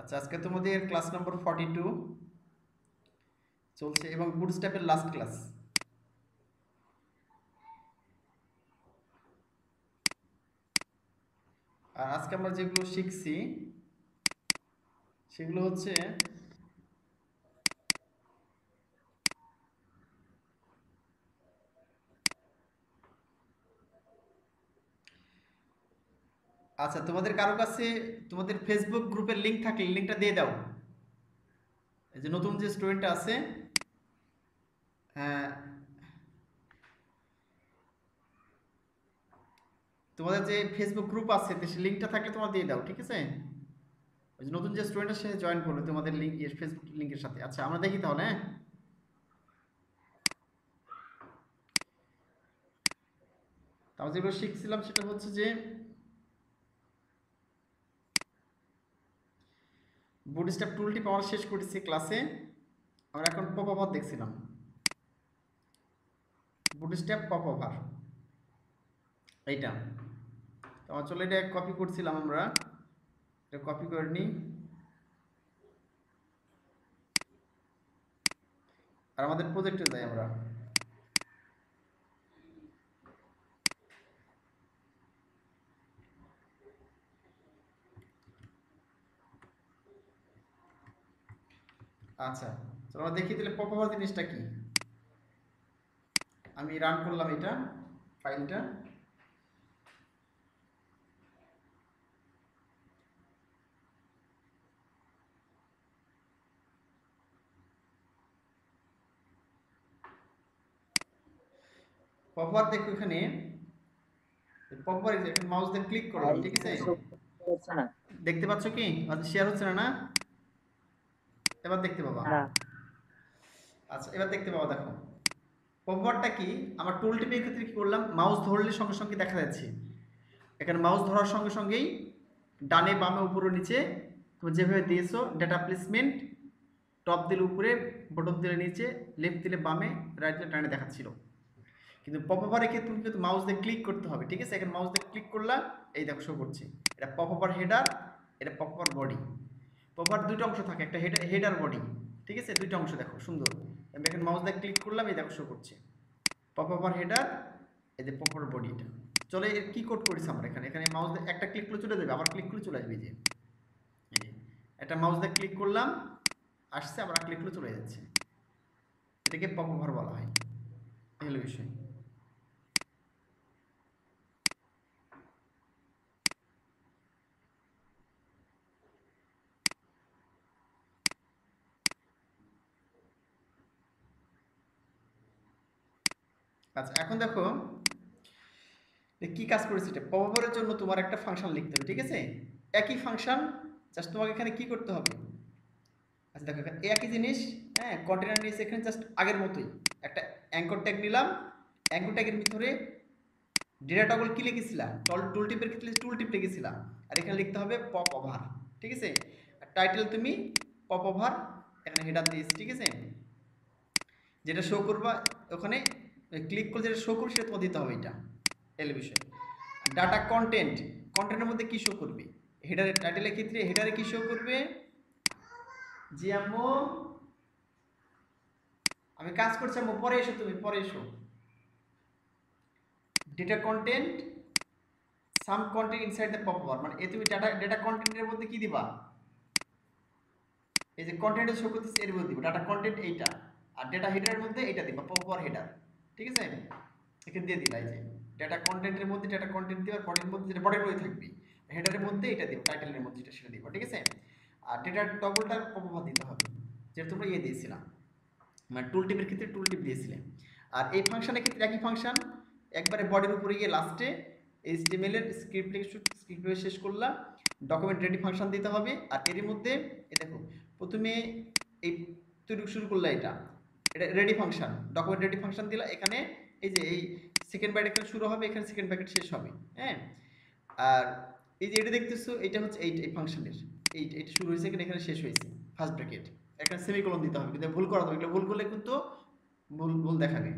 আচ্ছা, আজকে তোমাদের ক্লাস নম্বর 42 চলছে এবং বুটস্ট্র্যাপের লাস্ট ক্লাস। আর আজকে আমরা যেগুলো শিখছি সেগুলো হচ্ছে আচ্ছা, তোমাদের কারো কাছে তোমাদের ফেসবুক গ্রুপের লিংক থাকলে লিংকটা দিয়ে দাও। এই যে নতুন যে স্টুডেন্টটা আছে, হ্যাঁ, তোমাদের যে ফেসবুক গ্রুপ আছে সেই লিংকটা থাকলে তোমার দিয়ে দাও, ঠিক আছে? ওই যে নতুন যে স্টুডেন্টটা সে জয়েন করলো তোমাদের লিংক ফেসবুক লিংকের সাথে। আচ্ছা, আমরা দেখি তাহলে। হ্যাঁ, তাও যেগুলো শিখছিলাম সেটা হচ্ছে যে বুটস্ট্র্যাপ টুলটি পাওয়া শেষ করেছি ক্লাসে। আমরা এখন পপ ওভার দেখছিলাম, বুটস্ট্র্যাপ পপ ওভার এইটা। তো চলো এটা কপি করছিলাম আমরা, এটা কপি করে নিই। আর আমাদের প্রজেক্টে যাই আমরা। আচ্ছা, চলো আমরা দেখি তাহলে পপ ওভার জিনিসটা কি। আমি রান করলাম এটা ফাইলটা। পপ ওভার দেখো এখানে, পপ ওভার এখানে মাউস দিয়ে ক্লিক করলাম, ঠিক আছে? দেখতে পাচ্ছ কি? আচ্ছা, শেয়ার হচ্ছে না না? এবার দেখতে পাবা। আচ্ছা, এবার দেখতে পাবা, দেখো পপ ওভারটা কি। আমার টুল টিপের ক্ষেত্রে কি করলাম, মাউস ধরলে সঙ্গে সঙ্গে দেখা যাচ্ছে। এখানে মাউস ধরার সঙ্গে সঙ্গেই ডানে বামে উপরে নিচে তুমি যেভাবে দিয়েছো ডেটা প্লেসমেন্ট, টপ দিলে উপরে, বটম দিলে নিচে, লেফট দিলে বামে, রাইট দিলে ডানে দেখাচ্ছিল। কিন্তু পপ ওভারের ক্ষেত্রে তুমি কিন্তু মাউস দিয়ে ক্লিক করতে হবে, ঠিক আছে? এখানে মাউস দিয়ে ক্লিক করলাম, এই দেখো শো করছে। এটা পপ ওভার হেডার, এটা pop over body. Pop over দুটো অংশ থাকে, একটা হেডার বডি, ঠিক আছে? দুটো অংশ দেখো সুন্দর। আমি এখানে মাউস দিয়ে ক্লিক করলাম, এই দেখো শো করছে পপ ওভার হেডার, এই যে পপ ওভার বডি। এটা চলে এর কি কোড করেছি আমরা এখানে। এখানে মাউস দিয়ে একটা ক্লিক করে চলে যাবে, আবার ক্লিক করে চলে আসবে। যে একটা মাউস দিয়ে ক্লিক করলাম, আসছে, আবার ক্লিক করে চলে যাচ্ছে। এটাকে পপ ওভার বলা হয়। এই হলো বিষয়। আচ্ছা, এখন দেখো কি কাজ করেছে। এটা পপ ওভারের জন্য তোমার একটা ফাংশন লিখতে হবে, ঠিক আছে? একই ফাংশন, জাস্ট তোমাকে এখানে কি করতে হবে। আচ্ছা দেখো, এখানে একই জিনিস, হ্যাঁ, কন্টেনার নিয়েছে এখানে জাস্ট আগের মতোই। একটা অ্যাঙ্কর ট্যাগ নিলাম, অ্যাঙ্কর ট্যাগের ভিতরে ডেটা টগল কি লিখেছিলাম, টুল টিপের ক্ষেত্রে টুল টিপ লিখেছিলাম। আর এখানে লিখতে হবে পপ ওভার, ঠিক আছে? আর টাইটেল তুমি পপ ওভার এখানে হেডার দিয়েছি, ঠিক আছে? যেটা শো করবা ওখানে ক্লিক করে যেটা শো করবে সেটা তোমার দিতে হবে। এটা এল বিষয়। ডাটা কন্টেন্ট, কন্টেন্টের মধ্যে কি শো করবে, হেডারে, টাইটেলের ক্ষেত্রে হেডারে কি শো করবে। জি আম্মু, আমি কাজ করছি আম্মু, পরে এসো, তুমি পরে এসো। Data content, some content inside the pop over, মানে এই তুমি ডেটা কন্টেন্টের মধ্যে কি দিবা, এই যে কন্টেন্টে শো করতেছে এর মধ্যে দিবা ডাটা কন্টেন্ট এইটা। আর ডেটা হেডারের মধ্যে এইটা দিবা পপ ওভার হেডার, ঠিক আছে? এখানে দিয়ে দিলা এই যে ডেটা কন্টেন্টের মধ্যে ডেটা কন্টেন্ট দিবা, বডির মধ্যে যেটা বডির মধ্যে থাকবে, হেডারের মধ্যে এটা দিবা, টাইটেলের মধ্যে যেটা সেটা দিবা, ঠিক আছে? আর ডেটা টগলটা পপ ওভার দিতে হবে, যেটা তোমরা ইয়ে দিয়েছিলাম, মানে টুল টিপের ক্ষেত্রে টুল টিপ দিয়েছিলেন। আর এই ফাংশনের ক্ষেত্রে একই ফাংশন, একবারে বডির উপরে গিয়ে লাস্টে HTML এর স্ক্রিপ্ট শেষ করলাম, ডকুমেন্ট রেডি ফাংশন দিতে হবে। আর এর মধ্যে এই দেখো প্রথমে এই তৈরি শুরু করলে এটা ready function, document ready function দিলা, এখানে এই যে এই সেকেন্ড ব্র্যাকেট এখানে শুরু হবে, এখানে সেকেন্ড ব্র্যাকেট শেষ হবে, হ্যাঁ? আর এই যে এটা দেখতেছো, এটা হচ্ছে এই ফাংশনের এইটা শুরু হয়েছে এখানে, এখানে শেষ হয়েছে ফার্স্ট ব্র্যাকেট। এখানে সেমিকোলন দিতে হবে, কিন্তু ভুল করা যাবে, এগুলো ভুল করলে কিন্তু ভুল ভুল দেখাবে।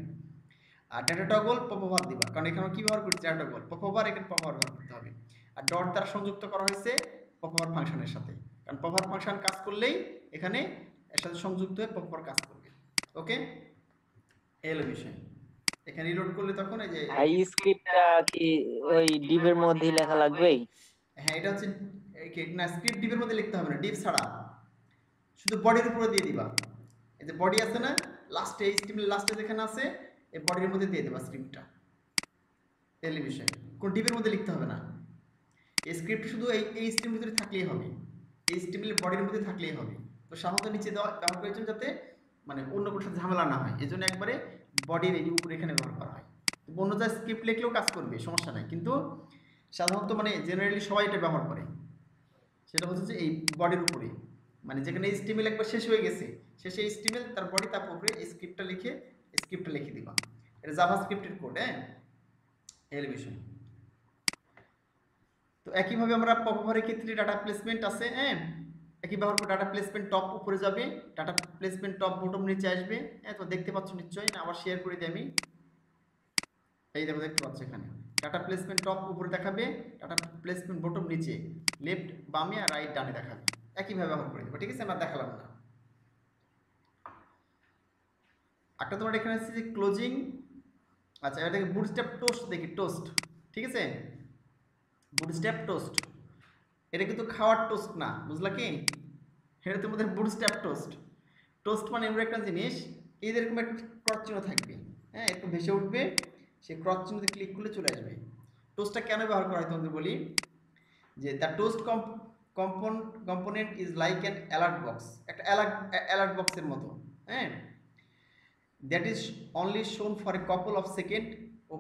আর ডেটা টগল পপ ওভার দিবা, কারণ এখানে কি ব্যবহার করছি, ডেটা টগল পপ ওভার, এখানে পপ ওভার ব্যবহার করতে হবে। আর ডট দ্বারা সংযুক্ত করা হয়েছে পপ ওভার ফাংশনের সাথে, কারণ পপআপ ফাংশন কাজ করলেই এখানে এর সাথে সংযুক্ত হয়ে পপআপ কাজ করবে। ওকে, এই হলো বিষয়। এখানে রিলোড করলে তখন এই যে এই স্ক্রিপ্টটা কি ওই ডিভের মধ্যেই লেখা লাগবে? হ্যাঁ, এটা হচ্ছে না, স্ক্রিপ্ট ডিভের মধ্যে লিখতে হবে না, ডিভ ছাড়া শুধু বডির উপরে দিয়ে দিবা। এই যে বডি আছে না, লাস্টে এইচটিএমএল লাস্টে যেখানে আছে এই বডির মধ্যে দিয়ে দেবা স্ক্রিপ্টটা। এই বিষয়, কোন ডিভের মধ্যে লিখতে হবে না। এই স্ক্রিপ্ট শুধু এই এইচটিএমএল ভিতরে থাকলেই হবে, এইচটিএমএল বডির মধ্যে থাকলেই হবে। তো সাধারণত নিচে দেওয়া ব্যবহার করেছেন যাতে মানে অন্য কোনো সাথে ঝামেলা না হয়, এই জন্য একবারে বডির এই উপরে এখানে ব্যবহার করা হয়। অন্য যা স্ক্রিপ্ট লিখলেও কাজ করবে, সমস্যা নাই, কিন্তু সাধারণত মানে জেনারেলি সবাই এটা ব্যবহার করে। সেটা হচ্ছে যে এই বডির উপরে, মানে যেখানে এইচটিএমএল একবার শেষ হয়ে গেছে, শেষে এইচটিএমএল তার বডি, তার উপরে এই স্ক্রিপ্টটা লিখে দিবা। এটা জাভা স্ক্রিপ্টের কোড। হ্যাঁ, এর বিষয়। তো একইভাবে আমরা পপআপের ক্ষেত্রে ডাটা প্লেসমেন্ট আছে। হ্যাঁ, একই ব্যবহার করে ডাটা প্লেসমেন্ট টপ উপরে যাবে, ডাটা প্লেসমেন্ট টপ বটম নিচে আসবে। হ্যাঁ, তো দেখতে পাচ্ছ নিশ্চয়ই, না আবার শেয়ার করে দিই আমি। এই দেখো, দেখতে পাচ্ছ এখানে ডাটা প্লেসমেন্ট টপ উপরে দেখাবে, ডাটা প্লেসমেন্ট বটম নিচে, লেফট বামে আর রাইট ডানে দেখাবে। একইভাবে ব্যবহার করে দেবো, ঠিক আছে, আমরা দেখালাম না। একটা তোমার এখানে আছে যে ক্লোজিং। আচ্ছা, এটা দেখে বুটস্ট্র্যাপ টোস্ট দেখি, টোস্ট, ঠিক আছে, বুটস্ট্র্যাপ টোস্ট। এটা কিন্তু খাওয়ার টোস্ট না, বুঝলা কি? এটা তোমাদের বুটস্ট্র্যাপ টোস্ট। টোস্ট মানে এমন একটা জিনিস, এরকম একটা ক্রস চিহ্ন থাকবে। হ্যাঁ, একটু ভেসে উঠবে, সেই ক্রস চিহ্নতে ক্লিক করলে চলে আসবে। টোস্টটা কেন ব্যবহার করা হয় তোমাদের বলি, যে the toast component is like an alert box, একটা অ্যালার্ট বক্সের মতো। হ্যাঁ, that is only shown for a couple of second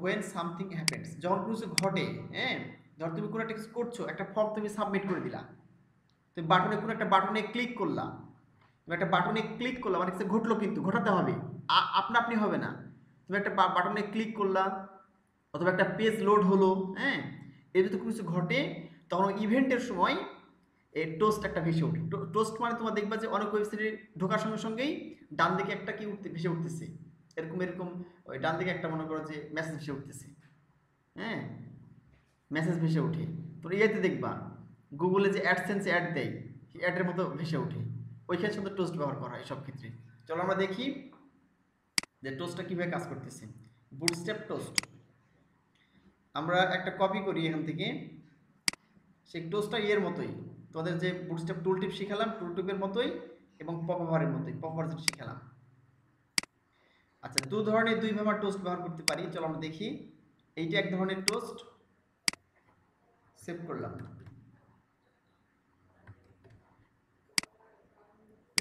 when something happens, যখন কিছু ঘটে। হ্যাঁ, ধর তুমি কোনো একটা কিছু করছো, একটা ফর্ম তুমি সাবমিট করে দিলা, তুমি বাটনে কোনো একটা বাটনে ক্লিক করলা, তুমি একটা বাটনে ক্লিক করলা মানে কিছু ঘটলো, কিন্তু ঘটাতে হবে, আপনা আপনি হবে না। তুমি একটা বাটনে ক্লিক করলা অথবা একটা পেজ লোড হলো, হ্যাঁ, এর যদি কিছু ঘটে, তখন ইভেন্টের সময় এই টোস্ট একটা ভেসে ওঠে। টোস্ট মানে তোমার দেখবা যে অনেক ওয়েবসাইটে ঢোকার সঙ্গে সঙ্গেই ডান দিকে একটা কি ভেসে উঠতেছে, এরকম এরকম, ওই ডান দিকে একটা মনে করো যে মেসেজ ভেসে উঠতেছে। হ্যাঁ, মেসেজ ভেসে ওঠে। তো ইয়েতে দেখবা গুগলে যে অ্যাডসেন্সে অ্যাড দেয়, অ্যাডের মতো ভেসে ওঠে, ওইখানে শুধু টোস্ট ব্যবহার করা হয় সব ক্ষেত্রে। চলো আমরা দেখি যে টোস্টটা কীভাবে কাজ করতেছে। বুটস্ট্র্যাপ টোস্ট আমরা একটা কপি করি এখান থেকে, সেই টোস্টটা ইয়ের মতোই, তোমাদের যে বুটস্ট্র্যাপ টুল টিপ শিখালাম, টুল টিপের মতোই এবং পপআপের মতোই, পপআপ যেটা শিখালাম। আচ্ছা, দুইভাবে আমরা টোস্ট ব্যবহার করতে পারি, চলো আমরা দেখি। এইটা এক ধরনের টোস্ট, সেভ করলাম,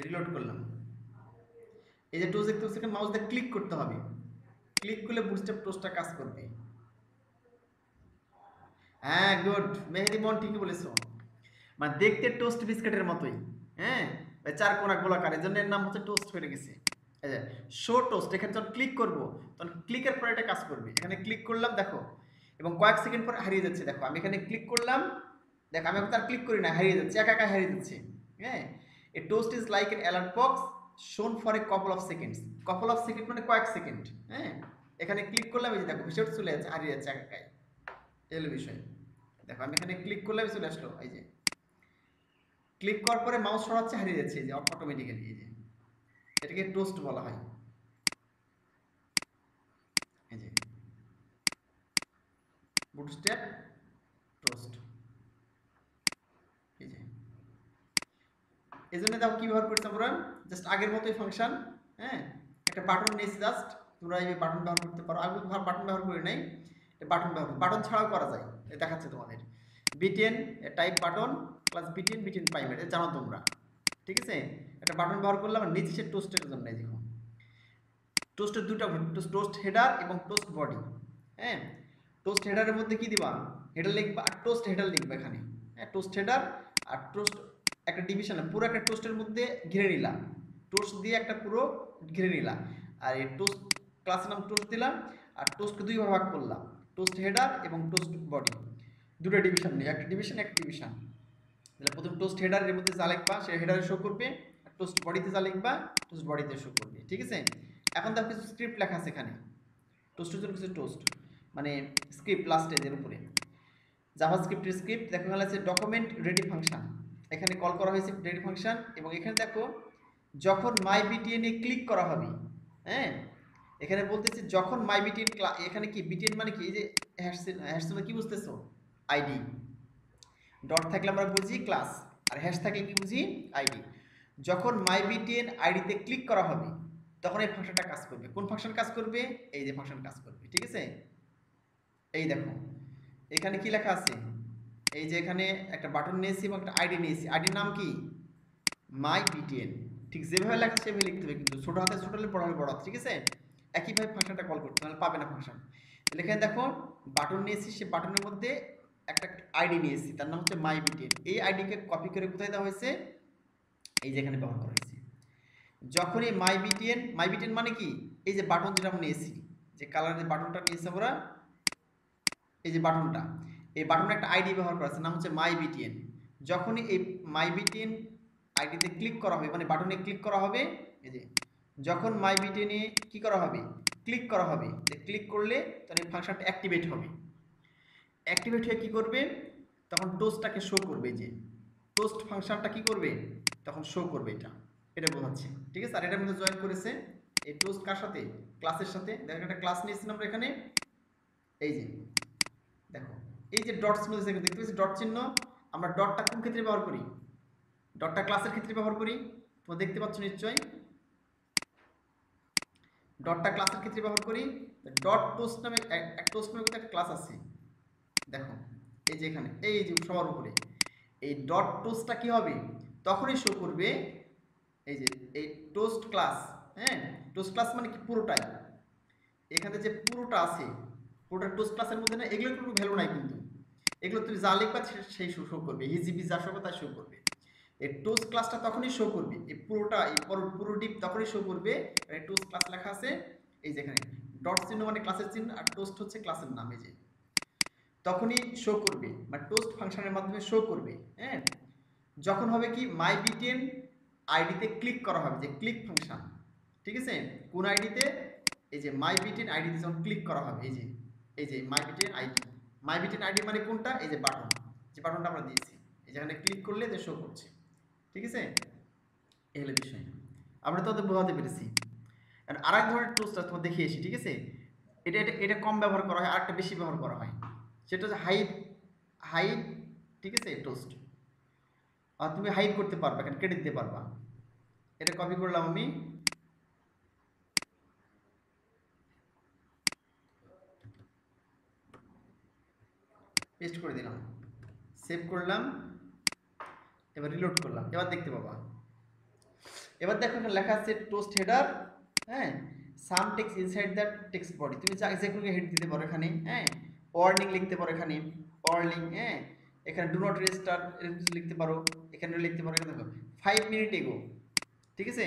রিলোড করলাম। এই যে টোস্ট দেখতে পাচ্ছি, এখানে মাউস দিয়ে ক্লিক করতে হবে, ক্লিক করলে বুটস্ট্র্যাপ টোস্টটা কাজ করবে। হ্যাঁ, গুড মেহেদি মন, ঠিকই বলেছো, মানে দেখতে টোস্ট বিস্কিটের মতোই। হ্যাঁ, চার কোনা গোলাকার, এর জন্য এর নাম হচ্ছে টোস্ট হয়ে গেছে। এই যে শো টোস্ট, এখানে যখন ক্লিক করবো তখন ক্লিকের পরে এটা কাজ করবে। এখানে ক্লিক করলাম দেখো, এবং কয়েক সেকেন্ড পরে হারিয়ে যাচ্ছে। দেখো আমি এখানে ক্লিক করলাম, দেখো আমি এখন তার ক্লিক করি না, হারিয়ে যাচ্ছে, একা একা হারিয়ে যাচ্ছে। হ্যাঁ, a toast is like an alert box shown for a couple of seconds, couple of second মানে কয়েক সেকেন্ড। হ্যাঁ, এখানে ক্লিক করলাম, এই যে দেখো ভেসে চলে যাচ্ছে, হারিয়ে যাচ্ছে একা একাই। এলো বিষয়, দেখো আমি এখানে ক্লিক করলাম, চলে আসলো। এই যে ক্লিক করার পরে মাউস সরাচ্ছে, হারিয়ে যাচ্ছে, যে অটোমেটিক্যালি। এই যে এটাকে টোস্ট বলা হয়। এই যে বুটস্ট্র্যাপ টোস্ট, এই যে এই জন্য দেখো কি ব্যবহার করছি আমরা, জাস্ট আগের মতোই ফাংশন। হ্যাঁ, একটা বাটন নিয়েছি, জাস্ট তোমরা এই বাটন ব্যবহার করতে পারো। আগে বাটন ব্যবহার করি নাই, বাটন বাটন ছাড়াও করা যায়, দেখাচ্ছে তোমাদের। Beaten type button plus beaten beaten primate, জানো তোমরা, ঠিক আছে। একটা বাটন ব্যবহার করলাম, আর নিচে সে টোস্টের জন্য দেখো টোস্টের দুটো, টোস্ট হেডার এবং টোস্ট বডি। হ্যাঁ, টোস্ট হেডারের মধ্যে কি দিবা, হেডার লিখবা আর টোস্ট হেডার লিখবা এখানে। হ্যাঁ, টোস্ট হেডার আর টোস্ট একটা ডিভিশন, পুরো একটা টোস্টের মধ্যে ঘিরে নিলাম, টোস্ট দিয়ে একটা পুরো ঘিরে নিলাম। আর এই টোস্ট ক্লাসের নাম টোস্ট দিলাম, আর টোস্টকে দুই ভাগ করলাম, টোস্ট হেডার এবং টোস্ট বডি, দুটো ডিভিশন নিয়ে, একটা ডিভিশন একটা ডিভিশন। তাহলে প্রথম টোস্ট হেডারের মধ্যে যা লিখবা সে হেডারে শো করবে, আর টোস্ট বডিতে যা লিখবা টোস্ট বডিতে শো করবে, ঠিক আছে। এখন দেখো কিছু স্ক্রিপ্ট লেখা আছে এখানে, টোস্টের জন্য কিছু টোস্ট মানে স্ক্রিপ্ট লাস্টে এর উপরে জাভা স্ক্রিপ্টের স্ক্রিপ্ট দেখো, গেলে আছে ডকুমেন্ট রেডি ফাংশন। এখানে কল করা হয়েছে ডেট ফাংশন, এবং এখানে দেখো যখন মাই বিটিএন এ ক্লিক করা হবে, হ্যাঁ এখানে বলতেছে যখন মাই বিটিএন, এখানে কি বিটিএন মানে কি, এই যে হ্যাশ কি বুঝতেছো, আইডি, ডট থাকলে আমরা বুঝি ক্লাস, আর হ্যাশ থাকলে কি বুঝি, আইডি। যখন মাই বিটিএন আইডিতে ক্লিক করা হবে তখন এই ফাংশনটা কাজ করবে। কোন ফাংশন কাজ করবে, এই যে ফাংশন কাজ করবে, ঠিক আছে। এই দেখো এখানে কি লেখা আছে, এই যে এখানে একটা বাটন নিয়েছি এবং একটা আইডি নিয়েছি, আইডির নাম কি মাই বিটিএন, ঠিক যেভাবে লেখা সেভাবে লিখতে হবে, কিন্তু ছোট হাতে ছোট হলে বড় হলে বড় হাতে, ঠিক আছে। একইভাবে ফাংশনটা কল করতে, নাহলে পাবে না ফাংশন। তাহলে এখানে দেখো বাটন নিয়েছি, সে বাটনের মধ্যে একটা আইডি নিয়েছি, তার নাম হচ্ছে মাই বিটিএন। এই আইডিকে কপি করে কোথায় দেওয়া হয়েছে, এই যে এখানে ব্যবহার করা হয়েছে। যখন এই মাই বিটিএন মানে কি, এই যে বাটন যেটা আমরা নিয়েছি, যে কালারের বাটনটা নিয়েছি আমরা, এই যে বাটনটা, এই বাটনে একটা আইডি ব্যবহার করা আছে, নাম হচ্ছে মাই বিটিএন। যখনই এই মাই বিটিএন আইডিতে ক্লিক করা হবে, মানে বাটনে ক্লিক করা হবে, এই যে যখন মাই বিটিএনে কি করা হবে, ক্লিক করা হবে, যে ক্লিক করলে তখন এই ফাংশনটা অ্যাক্টিভেট হবে। অ্যাক্টিভেট হয়ে কি করবে, তখন টোস্টটাকে শো করবে, যে টোস্ট ফাংশনটা কি করবে, তখন শো করবে, এটা বোঝাচ্ছে, ঠিক আছে। আর এটার মধ্যে জয়েন করেছে এই টোস্ট কার সাথে, ক্লাসের সাথে। দেখো একটা ক্লাস নিয়েছিলাম আমরা এখানে, এই যে দেখো এই যে ডট চিহ্ন দেখতে পাচ্ছি, ডট চিহ্ন, আমরা ডটটা কোন ক্ষেত্রে ব্যবহার করি, ডটটা ক্লাসের ক্ষেত্রে ব্যবহার করি, তোমরা দেখতে পাচ্ছ নিশ্চয়ই, ডটটা ক্লাসের ক্ষেত্রে ব্যবহার করি। ডট টোস্ট নামে টোস্ট নামে একটা ক্লাস আছে, দেখো এই যে এখানে, এই যে সবার উপরে এই ডট টোস্টটা কি হবে, তখনই শো করবে, এই যে এই টোস্ট ক্লাস, হ্যাঁ টোস্ট ক্লাস মানে কি পুরোটাই, এখানে যে পুরোটা আছে পুরোটা টোস্ট ক্লাসের মধ্যে না, এগুলোর কোনো ভ্যালু নাই, কিন্তু এগুলো তুমি যা লিখবা সেই শো করবে, হিজিবি যা শো করবে তাই শো করবে। এই টোস্ট ক্লাসটা তখনই শো করবে, এই পুরোটা, এই পুরো ডিপ তখনই শো করবে, এই টোস্ট ক্লাস লেখা আছে, এই যে এখানে ডট চিহ্ন মানে ক্লাসের চিহ্ন, আর টোস্ট হচ্ছে ক্লাসের নাম, এই যে তখনই শো করবে, মানে টোস্ট ফাংশনের মাধ্যমে শো করবে, হ্যাঁ যখন হবে কি মাই বিটিএন আইডিতে ক্লিক করা হবে, যে ক্লিক ফাংশন, ঠিক আছে। কোন আইডিতে, এই যে মাই বিটিএন আইডিতে যখন ক্লিক করা হবে, এই যে মাই বিটিএন আইডি, মাই বিটিএন আইডি মানে কোনটা, এই যে বাটন, যে বাটনটা আমরা দিয়েছি, এই যেখানে ক্লিক করলে যে শো করছে, ঠিক আছে। এই হলো বিষয়, আমরা তো ওদের বোঝাতে পেরেছি। আর এক ধরনের টোস্ট তোমার দেখিয়ে এসি, ঠিক আছে। এটা এটা এটা কম ব্যবহার করা হয়, আরেকটা বেশি ব্যবহার করা হয়, সেটা হচ্ছে হাইড, হাইড, ঠিক আছে টোস্ট। আর তুমি হাইড করতে পারবা, এখানে কেটে দিতে পারবা। এটা কপি করলাম আমি, পেস্ট করে দিলাম, সেভ করলাম, এবার রিলোড করলাম, এবার দেখতে পাবা। এবার দেখো এখানে লেখা আছে টোস্ট হেডার, হ্যাঁ some text inside the text body, তুমি যে কোনো হেড দিতে পারো এখানে, হ্যাঁ ওয়ার্নিং লিখতে পারো এখানে, ওয়ার্নিং, হ্যাঁ এখানে ডু নট রেজিস্টার লিখতে পারো, এখানে লিখতে পারো, এখানে দেখো 5 মিনিট এগো, ঠিক আছে।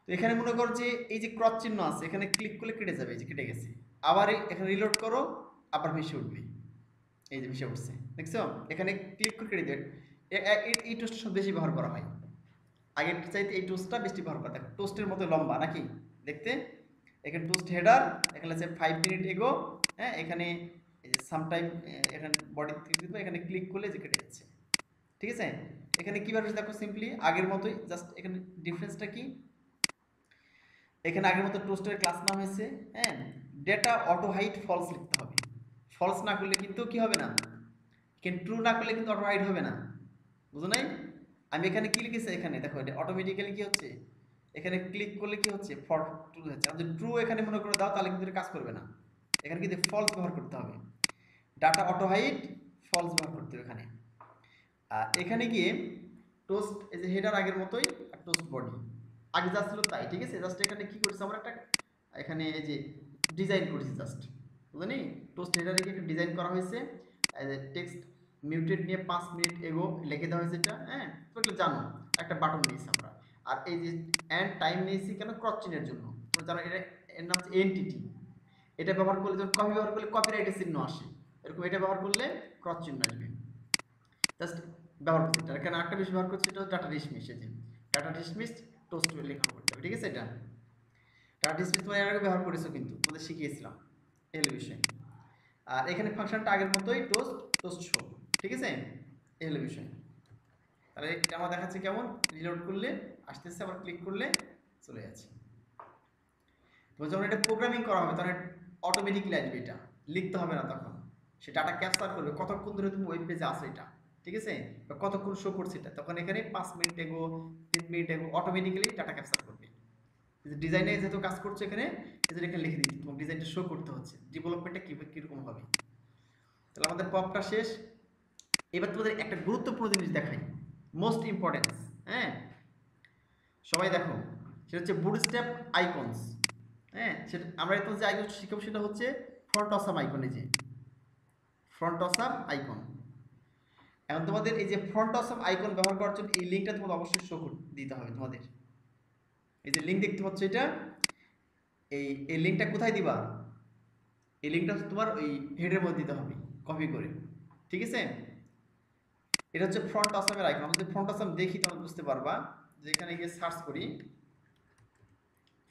তো এখানে মনে করো যে এই যে ক্রস চিহ্ন আছে, এখানে ক্লিক করলে কেটে যাবে, এই যে কেটে গেছে, আবার এখানে রিলোড করো, আবার ভেসে উঠবে, এই যে ভেসে উঠছে, দেখছো এখানে ক্লিক করে কেটে দেবে। এই টোস্টটা সব বেশি ব্যবহার করা হয়, আগের চাইতে এই টোস্টটা বেশি ব্যবহার করা, দেখো টোস্টের মতো লম্বা নাকি দেখতে, এখানে টোস্ট হেডার, এখানে আছে 5 মিনিট এগো, হ্যাঁ এখানে এই যে সামটাইম, এখানে বডি দিতে, এখানে ক্লিক করলে যে কেটে যাচ্ছে, ঠিক আছে। এখানে কিভাবে দেখো সিম্পলি আগের মতোই, জাস্ট এখানে ডিফারেন্সটা কি, এখানে আগের মতো টোস্টের ক্লাস নাম হয়েছে, হ্যাঁ ডেটা অটো হাইড ফলস লিখতে হবে, ফলস না করলে কিন্তু কি হবে না, কিন্তু ট্রু না করলে কিন্তু অটো হাইড হবে না, বুঝো নাই। আমি এখানে কি লিখেছি, এখানে দেখো এটা অটোমেটিক্যালি কি হচ্ছে, এখানে ক্লিক করলে কি হচ্ছে, ফর ট্রু হচ্ছে, আর যদি ট্রু এখানে মনে করে দাও তাহলে কিন্তু এটা কাজ করবে না, এখানে কিন্তু ফলস ব্যবহার করতে হবে, ডাটা অটো হাইড ফলস ব্যবহার করতে হবে এখানে। আর এখানে গিয়ে টোস্ট, এই যে হেডার আগের মতোই, আর টোস্ট বডি আগে যা ছিল তাই, ঠিক আছে। জাস্ট এখানে কি করেছি আমরা, একটা এখানে এই যে ডিজাইন করেছি, জাস্ট বুঝলি, টোস্ট হেডারে কি একটা ডিজাইন করা হয়েছে, এই যে টেক্সট মিউটেড নিয়ে 5 মিনিট এগো লিখে দেওয়া হয়েছে, এটা হ্যাঁ তোমরা জানো, একটা বাটন নিয়েছি আমরা। আর এই যে এন্ড টাইম নিয়েছি কেন, ক্রস চিহ্নের জন্য, তোমরা জানো এটা, এর নাম হচ্ছে এনটিটি, এটা ব্যবহার করলে, যখন কপি ব্যবহার করলে কপিরাইটের চিহ্ন আসে, এরকম এটা ব্যবহার করলে ক্রস চিহ্ন আসবে, জাস্ট ব্যবহার করছি। এটা এখানে একটা বেশি ব্যবহার করছি, এটা ডাটা ডিসমিস, এই যে ডাটা ডিসমিস টোস্ট লেখা করতে হবে, ঠিক আছে। এটা ডাটা ডিসমিস তোমরা এর আগে ব্যবহার করেছো, কিন্তু তোমাদের শিখিয়েছিলাম, এই হলো বিষয়। আর এখানে ফাংশনটা আগের মতোই, টোস্ট টোস্ট শো, ঠিক আছে, এই হলো বিষয়। তাহলে এটা আমার দেখাচ্ছে কেমন, রিলোড করলে আসতেছে, আবার ক্লিক করলে চলে যাচ্ছে। তো যখন এটা প্রোগ্রামিং করা হবে তখন অটোমেটিকলি আসবে, এটা লিখতে হবে না তখন। সে ডাটা ক্যাপচার করবে কতক্ষণ ধরে তুমি ওয়েব পেজে আসো এটা, ঠিক আছে, বা কতক্ষণ শো করছে এটা, তখন এখানে 5 মিনিট এগো 3 মিনিট এগো অটোমেটিক্যালি ডাটা ক্যাপচার করবে। ডিজাইনে যেহেতু কাজ করছে এখানে, এজন্য এখানে লিখে দিচ্ছি তোমার ডিজাইনটা শো করতে হচ্ছে, ডেভেলপমেন্টটা কীরকম হবে। তাহলে আমাদের পপটা শেষ। এবার তোমাদের একটা গুরুত্বপূর্ণ জিনিস দেখাই, মোস্ট ইম্পর্টেন্স, হ্যাঁ সবাই দেখো, সেটা হচ্ছে বুটস্ট্র্যাপ আইকনস। হ্যাঁ, সেটা আমরা এখন যে আইকন শিখাবো সেটা হচ্ছে ফ্রন্ট অসাম আইকন। এই যে ফ্রন্ট অসাম আইকন, এখন তোমাদের এই যে ফ্রন্ট অসাম আইকন ব্যবহার করার জন্য এই লিঙ্কটা তোমাদের অবশ্যই শো দিতে হবে তোমাদের। এই যে লিঙ্ক দেখতে পাচ্ছ এটা, এই লিঙ্কটা কোথায় দিবা, এই লিঙ্কটা তোমার ওই হেডের মধ্যে দিতে হবে কপি করে, ঠিক আছে। এটা হচ্ছে ফ্রন্ট অসামের আইকন। আমরা যদি ফ্রন্ট অসাম দেখি তোমরা বুঝতে পারবা, যে এখানে গিয়ে সার্চ করি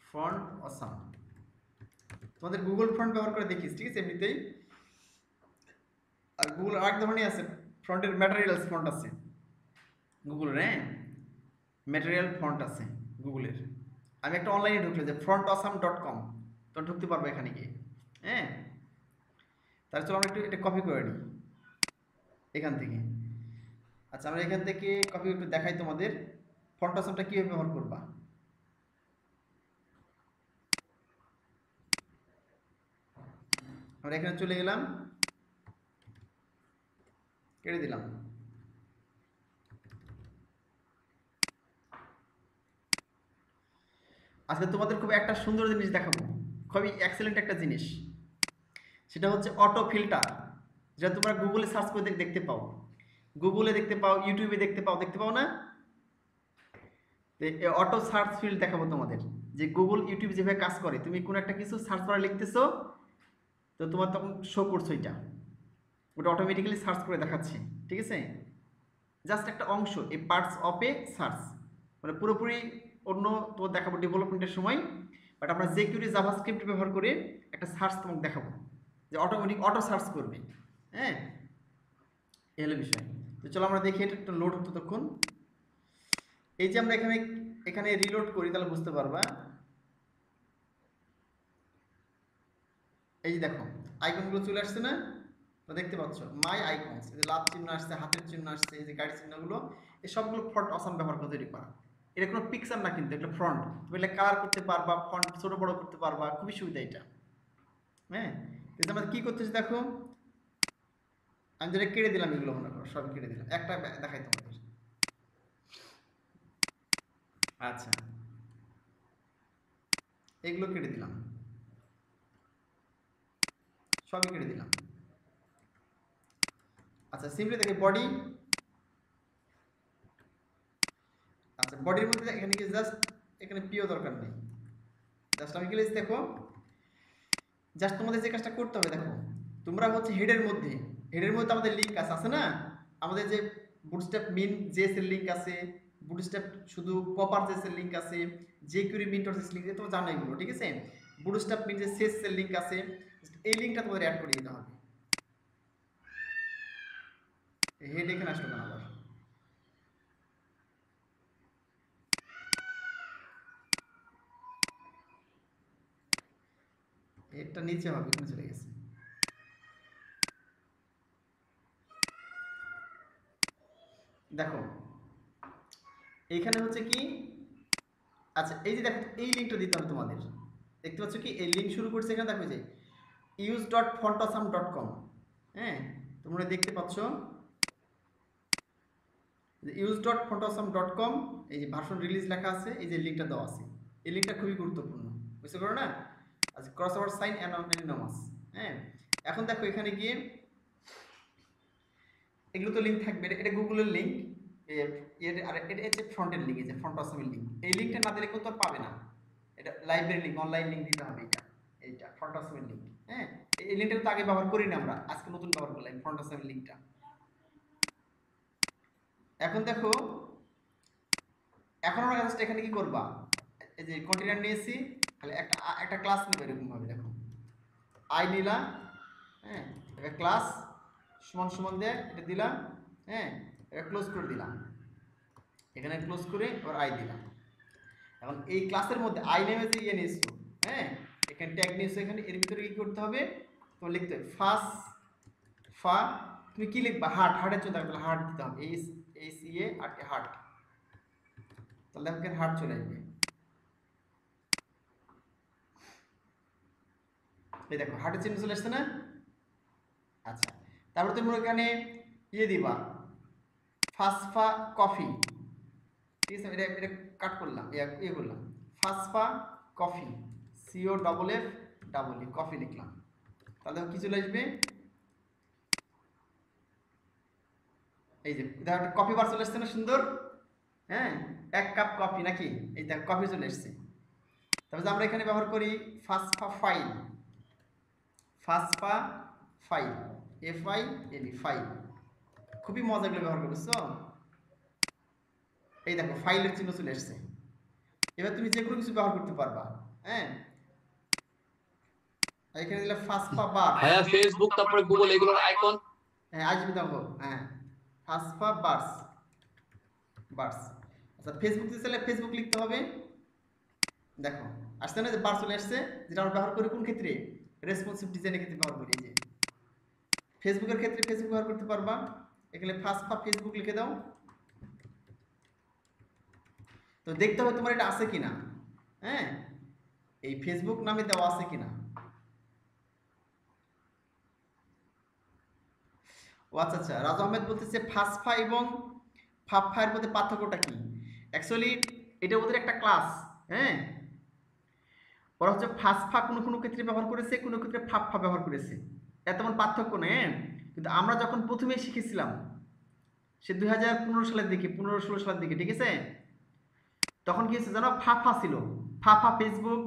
ফ্রন্ট অসাম, তোমাদের গুগল ফ্রন্ট ব্যবহার করে দেখিস, ঠিক আছে এমনিতেই। আর গুগল আরেক ধরনের আছে, ফ্রন্টের ম্যাটেরিয়ালস ফন্ট আছে গুগলের, হ্যাঁ ম্যাটেরিয়াল ফন্ট আছে গুগলের। আমি একটা অনলাইনে ঢুকলে যে frontawesome.com, তো ঢুকতে পারবো এখানে গিয়ে, হ্যাঁ। তাহলে চলো আমরা একটু এটা কপি করে নিই এখান থেকে। আচ্ছা, আমরা এখান থেকে কপি একটু দেখাই তোমাদের ফন্ট অসামটা কীভাবে ব্যবহার করবা। আমরা এখানে চলে গেলাম, কেটে দিলাম। আজকে তোমাদের খুব একটা সুন্দর জিনিস দেখাবো, খুবই এক্সেলেন্ট একটা জিনিস, সেটা হচ্ছে অটো ফিল্টার, যেটা তোমরা গুগলে সার্চ করে দেখতে পাও, গুগলে দেখতে পাও, ইউটিউবে দেখতে পাও না। অটো সার্চ ফিল্ড দেখাবো তোমাদের, যে গুগল ইউটিউব যেভাবে কাজ করে, তুমি কোনো একটা কিছু সার্চ করা লিখতেছো, তো তোমার তখন শো করছো এটা, ওটা অটোমেটিক্যালি সার্চ করে দেখাচ্ছে, ঠিক আছে। জাস্ট একটা অংশ, এই পার্টস অফ এ সার্চ, মানে পুরোপুরি অন্য তোমার দেখাবো ডেভেলপমেন্টের সময়। বাট আমরা jQuery জাভাস্ক্রিপ্ট ব্যবহার করে একটা সার্চ তোমাকে দেখাবো, যে অটোমেটিক অটো সার্চ করবে, হ্যাঁ এই হলো বিষয়। তো চলো আমরা দেখি এটা একটু লোড হতো তখন। এই যে আমরা এখানে এখানে রিলোড করি, তাহলে বুঝতে পারবা। এই যে দেখো আইকনগুলো চলে আসছে না, তো দেখতে পাচ্ছ মাই আইকনস, এই যে লাভ চিহ্ন আসছে, হাতের চিহ্ন আসছে, এই যে গাড়ি চিহ্নগুলো, এই সবগুলো ফন্ট অসাম ব্যবহার করে তৈরি করা। এটা কোনো পিকচার না কিন্তু, এটা ফ্রন্ট, তুমি এটা কালার করতে পারবা, ফন্ট ছোট বড় করতে পারবা, খুবই সুবিধা এটা, হ্যাঁ। কিন্তু আমরা কি করতেছি দেখো, আমি যেটা কেটে দিলাম, এগুলো মনে করো সব কেটে দিলাম, একটা দেখাই তোমাদের। আচ্ছা, এগুলো কেটে দিলাম, সবই কেটে দিলাম। আচ্ছা, সিম্পলি দেখে বডি, আচ্ছা বডির মধ্যে এখানে কি জাস্ট এখানে পিও দরকার নেই, জাস্ট আমি কি লিখছি দেখো, জাস্ট তোমাদের যে কাজটা করতে হবে দেখো, তোমরা হচ্ছে হেডের মধ্যে আমাদের লিংক আছে না, আমাদের যে বুটস্ট্র্যাপ মিন জেএস এর লিংক আছে, বুটস্ট্র্যাপ শুধু পপার জেএস এর লিংক আছে, jQuery মিন ডট জেএস লিংক, তোমরা জানো এগুলো, ঠিক আছে। বুটস্ট্র্যাপ মিন যে সেস এর লিংক আছে, এই লিংকটা তোমাদের অ্যাড করে দিতে হবে। হেড এখানে আসলো কেন আবার, হেডটা নিচে হবে, এখানে চলে গেছে। দেখো এইখানে হচ্ছে কি, আচ্ছা এই যে দেখো এই লিঙ্কটা দিতে হবে তোমাদের, দেখতে পাচ্ছ কি এই লিঙ্ক শুরু করছে এখানে, দেখো যে use.fontawesome.com, হ্যাঁ তোমরা দেখতে পাচ্ছ use.fontawesome.com, এই যে ভার্সন রিলিজ লেখা আছে, এই যে লিঙ্কটা দেওয়া আছে, এই লিঙ্কটা খুবই গুরুত্বপূর্ণ, বুঝতে পারো না। আচ্ছা, ক্রস ওভার সাইন অ্যানোনিমাস, হ্যাঁ এখন দেখো এখানে গিয়ে এগুলো তো লিঙ্ক থাকবে, এটা গুগলের লিঙ্ক, আর এটা হচ্ছে ফ্রন্টের লিঙ্ক, এই যে ফ্রন্ট অসামের লিঙ্ক, এই লিঙ্কটা না দিলে কিন্তু পাবে না, এটা লাইব্রেরি লিঙ্ক, অনলাইন লিঙ্ক দিতে হবে, এইটা ফ্রন্ট অসামের লিঙ্ক, হ্যাঁ এই লিঙ্কটা তো আগে ব্যবহার করি না আমরা, আজকে নতুন ব্যবহার করলাম ফ্রন্ট অসামের লিঙ্কটা। এখন দেখো, এখন আমরা জাস্ট এখানে কি করবা, এই যে কন্টেইনার নিয়েছি, তাহলে একটা ক্লাস নেবে এরকম ভাবে, দেখো আই নিলা, হ্যাঁ একটা ক্লাস সমান সমান দিয়ে এটা দিলাম, হ্যাঁ এটা ক্লোজ করে দিলাম, এখানে ক্লোজ করে আবার আই দিলাম। এখন এই ক্লাসের মধ্যে আই নেমে যে ইয়ে নিয়েছো, হ্যাঁ, এখানে ট্যাগ নিয়েছো, এখানে এর ভিতরে কি করতে হবে, তো লিখতে হবে ফার্স্ট ফা, তুমি কি লিখবা, হার্ট, হার্টের জন্য তাহলে হার্ট দিতে হবে, এইচ এইচ ই এ আর হার্ট, তাহলে এখানে হার্ট চলে আসবে। এই দেখো হার্টের চিহ্ন চলে আসছে না? আচ্ছা, তারপরে তুমি এখানে ইয়ে দিবা ফাসফা কফি, ঠিক আছে, এটা কাট করলাম, ইয়ে করলাম ফাসফা coffee, C O double F double E coffee লিখলাম, তাহলে কি চলে আসবে, এই যে দেখো কফি বার চলে আসছে না সুন্দর, হ্যাঁ, 1 কাপ কফি নাকি, এই দেখো কফি চলে আসছে। তারপরে আমরা এখানে ব্যবহার করি ফাসফা ফাইল, ফাসফা file, F I L E file, খুবই মজাগুলো ব্যবহার করছো। এই দেখো ফাইলের চিহ্ন চলে আসছে। এবার তুমি যে কোনো কিছু ব্যবহার করতে পারবা, হ্যাঁ, এখানে দিলে ফাসফা বার, ভাইয়া ফেসবুক তারপরে গুগল এগুলোর আইকন, হ্যাঁ আসবে দেখো, হ্যাঁ ফাসফা বার্স, বার্স। আচ্ছা ফেসবুক দিতে চাইলে ফেসবুক লিখতে হবে, দেখো আসছে না যে বার চলে আসছে, যেটা আমরা ব্যবহার করি কোন ক্ষেত্রে, রেসপন্সিভ ডিজাইনের ক্ষেত্রে ব্যবহার করি। এই যে ফেসবুকের ক্ষেত্রে ফেসবুক ব্যবহার করতে পারবা, এখানে ফাসফা ফেসবুক লিখে দাও। তো দেখতে হবে তোমার এটা আছে কিনা, হ্যাঁ, এই ফেসবুক নামে দেওয়া আছে কিনা। ও আচ্ছা আচ্ছা, রাজু আহমেদ বলতেছে ফাসফা এবং ফাফা এর মধ্যে পার্থক্যটা কি? অ্যাকচুয়ালি এটা ওদের একটা ক্লাস, হ্যাঁ, ওরা হচ্ছে ফাসফা কোনো কোনো ক্ষেত্রে ব্যবহার করেছে, কোনো ক্ষেত্রে ফাফা ব্যবহার করেছে, এত তেমন পার্থক্য নেই, হ্যাঁ? কিন্তু আমরা যখন প্রথমে শিখেছিলাম সে 2015 সালের দিকে, 15-16 সালের দিকে, ঠিক আছে, তখন কি হয়েছে জানো, ফাফা ছিল, ফাফা ফেসবুক,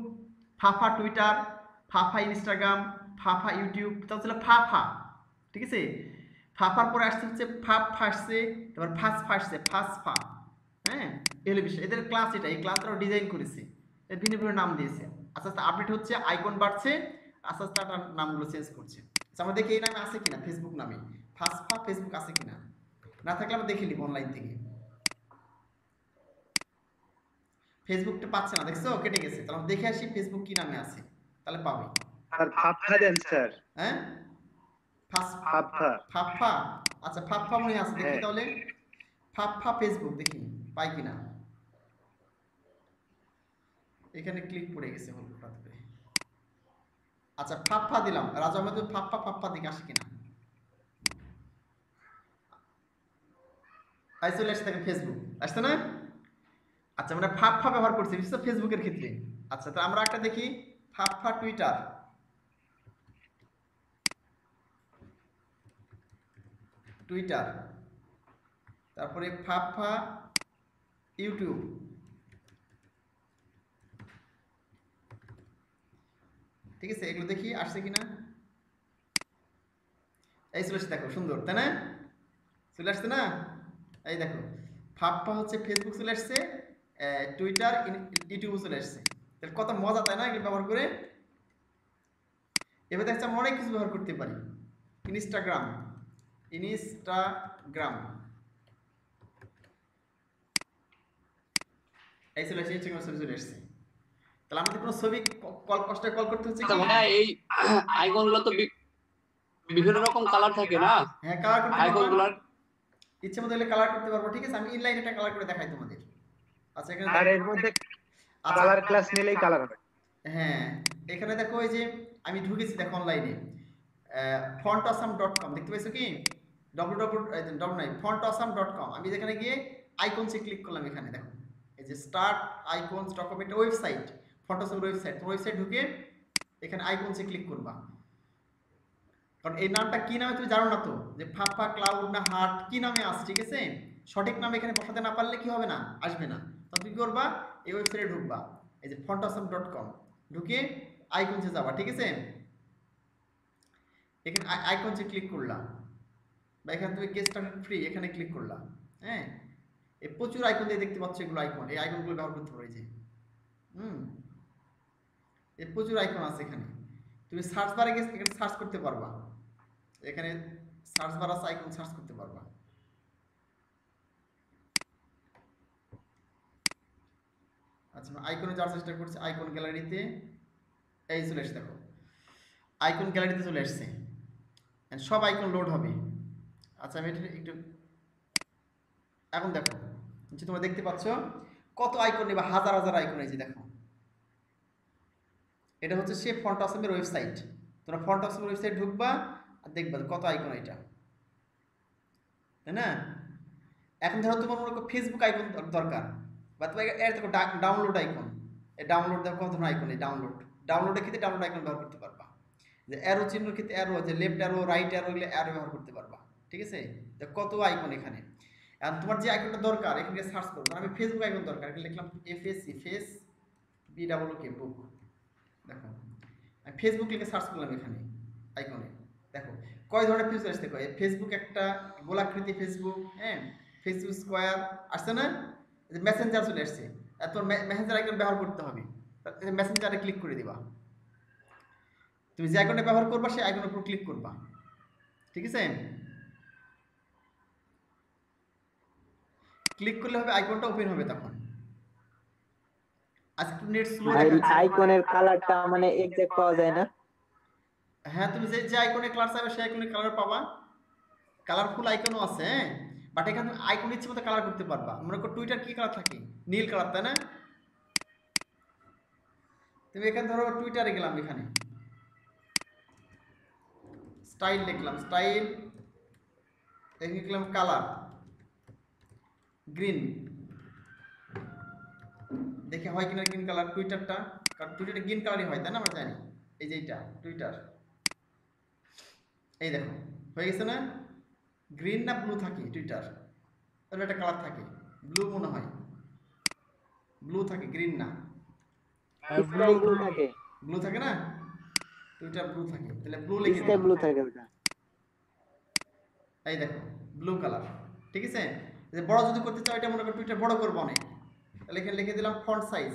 ফাফা টুইটার, ফাফা ইনস্টাগ্রাম, ফাফা ইউটিউব, তাও ছিল ফাফা, ঠিক আছে। ফাফার পরে আসছে হচ্ছে ফাফা আসছে, তারপর ফাসফা আসছে, ফাসফা, হ্যাঁ, এগুলো বিষয়, এদের ক্লাস এটা, এই ক্লাসটাও ডিজাইন করেছে, এর ভিন্ন ভিন্ন নাম দিয়েছে, আস্তে আস্তে আপডেট হচ্ছে, আইকন বাড়ছে, আস্তে আস্তে তার নামগুলো চেঞ্জ করছে। আচ্ছা আমরা দেখি এই নামে আছে কিনা, ফেসবুক নামে ফাসফা ফেসবুক আছে কিনা, না থাকলে আমরা দেখে নিব অনলাইন থেকে। ফেসবুকটা পাচ্ছে না, দেখছো কেটে গেছে, তাহলে আমরা দেখে আসি ফেসবুক কি নামে আছে, তাহলে পাবে। স্যার ফাফা দেন স্যার, হ্যাঁ ফাফা, ফাফা, আচ্ছা ফাফা মনে আছে, দেখি হ্যাঁ। তাহলে ফাফা ফেসবুক দেখি পাই কিনা, এখানে ক্লিক পড়ে গেছে হঠাৎ করে। আচ্ছা ফাফা দিলাম, রাজা আহমেদ ফাফা, ফাফা দিকে আসে কিনা, চলে আসছে দেখেন ফেসবুক আসছে না। আচ্ছা আমরা ফাফা ব্যবহার করছি বুঝছো ফেসবুকের ক্ষেত্রে। আচ্ছা তো আমরা একটা দেখি ফাফা টুইটার, টুইটার, তারপরে ফাফা ইউটিউব, ঠিক আছে, এগুলো দেখি আসছে কিনা, এই চলে আসছে দেখো সুন্দর, তাই না, চলে আসছে না, এই দেখো ফাফা হচ্ছে ফেসবুক চলে আসছে, টুইটার ইউটিউবও চলে আসছে, তাহলে কত মজা তাই না এগুলো ব্যবহার করে। এবার দেখছি আমরা অনেক কিছু ব্যবহার করতে পারি, ইনস্টাগ্রাম, ইনস্টাগ্রাম, এই চলে আসছে, ইনস্টাগ্রাম ছবি চলে আসছে, তাহলে আমাদের কোনো ছবি কষ্ট কল করতে হচ্ছে কি, ভাইয়া এই আইকন গুলো তো বিভিন্ন রকম কালার থাকে না, হ্যাঁ কালার করতে আইকন পারবো, গুলার ইচ্ছে মতো হলে কালার করতে পারবো, ঠিক আছে, আমি ইনলাইন একটা কালার করে দেখাই তোমাদের। আচ্ছা এখানে আর এর মধ্যে আচ্ছা, কালার ক্লাস নিলেই কালার হবে। হ্যাঁ এখানে দেখো এই যে আমি ঢুকেছি দেখো অনলাইনে fontasam.com, দেখতে পাইছো কি, fontasam.com, আমি যেখানে গিয়ে আইকনসে ক্লিক করলাম, এখানে দেখো এই যে স্টার্ট icons.com, একটা ওয়েবসাইট, ফন্টাসাম ওয়েবসাইট, ওয়েবসাইট ঢুকে এখানে আইকনসে ক্লিক করবা, কারণ এই নামটা কি নামে তুমি জানো না তো, যে ফাফা ক্লাউড না হার্ট কি নামে আসছে, ঠিক আছে, সঠিক নাম এখানে বসাতে না পারলে কি হবে না, আসবে না, তখন তুমি কি করবা, এই ওয়েবসাইটে ঢুকবা, এই যে fontasam.com ঢুকে আইকনসে যাবা, ঠিক আছে, এখানে আইকনসে ক্লিক করলাম, বা এখানে তুমি গেট স্টার্টেড ফ্রি এখানে ক্লিক করলাম, হ্যাঁ, এই প্রচুর আইকন দিয়ে দেখতে পাচ্ছ, এগুলো আইকন, এই আইকনগুলো ব্যবহার করতে পারো, এই যে এই প্রচুর আইকন আছে এখানে, তুমি সার্চ বারে গিয়ে এখানে সার্চ করতে পারবা, এখানে সার্চ বার আছে, আইকন সার্চ করতে পারবা। আচ্ছা আইকনে যাওয়ার চেষ্টা করছি, আইকন গ্যালারিতে এই চলে এসছে, দেখো আইকন গ্যালারিতে চলে এসছে, সব আইকন লোড হবে। আচ্ছা আমি এটা একটু এখন দেখো যে তোমরা দেখতে পাচ্ছ কত আইকন বা হাজার হাজার আইকন এই যে দেখো, এটা হচ্ছে সে ফন্ট অসমের ওয়েবসাইট। তোমরা ফন্ট অসমের ওয়েবসাইট ঢুকবা আর দেখবা কত আইকন এটা, তাই না? এখন ধরো তোমার মনে করো ফেসবুক আইকন দরকার, বা তোমার এর দেখো ডাউনলোড আইকন, এই ডাউনলোড দেখো কত ধরনের আইকন, এই ডাউনলোডের ক্ষেত্রে ডাউনলোড আইকন ব্যবহার করতে পারবা, যে অ্যারো চিহ্নের ক্ষেত্রে অ্যারো, যে লেফট অ্যারো রাইট অ্যারো, এগুলো অ্যারো ব্যবহার করতে পারবা, ঠিক আছে? দেখো কত আইকন এখানে। এখন তোমার যে আইকনটা দরকার এখানে সার্চ করবো, আমি ফেসবুক আইকন দরকার, এখানে লিখলাম FSC ফেস BWK বুক, দেখো আমি ফেসবুক লিখে সার্চ করলাম এখানে আইকনে, দেখো কয় ধরনের ফেসবুক আসতে কয়, ফেসবুক একটা গোলাকৃতি ফেসবুক, হ্যাঁ ফেসবুক স্কোয়ার আসছে না, মেসেঞ্জার চলে আসছে। আর তোর মেসেঞ্জার আইকন ব্যবহার করতে হবে, মেসেঞ্জারে ক্লিক করে দিবা, তুমি যে আইকনটা ব্যবহার করবা সেই আইকনের উপর ক্লিক করবা, ঠিক আছে? ক্লিক করলে হবে আইকনটা ওপেন হবে তখন। আজকে নেট স্লো দেখাচ্ছে, আইকনের কালারটা মানে এক্সাক্ট পাওয়া যায় না। হ্যাঁ তুমি যে আইকনে কালার চাইবে সেই আইকনে কালার পাবা, কালারফুল আইকনও আছে, হ্যাঁ বাট এখানে তুমি আইকন ইচ্ছে মতো কালার করতে পারবা। মনে করো টুইটার কি কালার থাকে, নীল কালার, তাই না? তুমি এখানে ধরো টুইটারে গেলাম, এখানে স্টাইল লিখলাম, স্টাইল এখানে লিখলাম কালার গ্রিন, দেখে হয় কিনা গ্রিন কালার টুইটারটা, কারণ টুইটারটা গ্রিন কালারই হয়, তাই না? আমরা জানি এই যে এইটা টুইটার, এই দেখো হয়ে গেছে না? গ্রিন না ব্লু থাকে টুইটার, তাহলে একটা কালার থাকে ব্লু, মনে হয় ব্লু থাকে, গ্রিন না, ব্লু থাকে, ব্লু থাকে না টুইটার, ব্লু থাকে, তাহলে ব্লু লিখে স্কাই ব্লু থাকে ওটা। এই দেখো ব্লু কালার, ঠিক আছে? যে বড় যদি করতে চাও, এটা মনে করো টুইটার বড় করবো অনেক, তাহলে এখানে লিখে দিলাম ফন্ট সাইজ,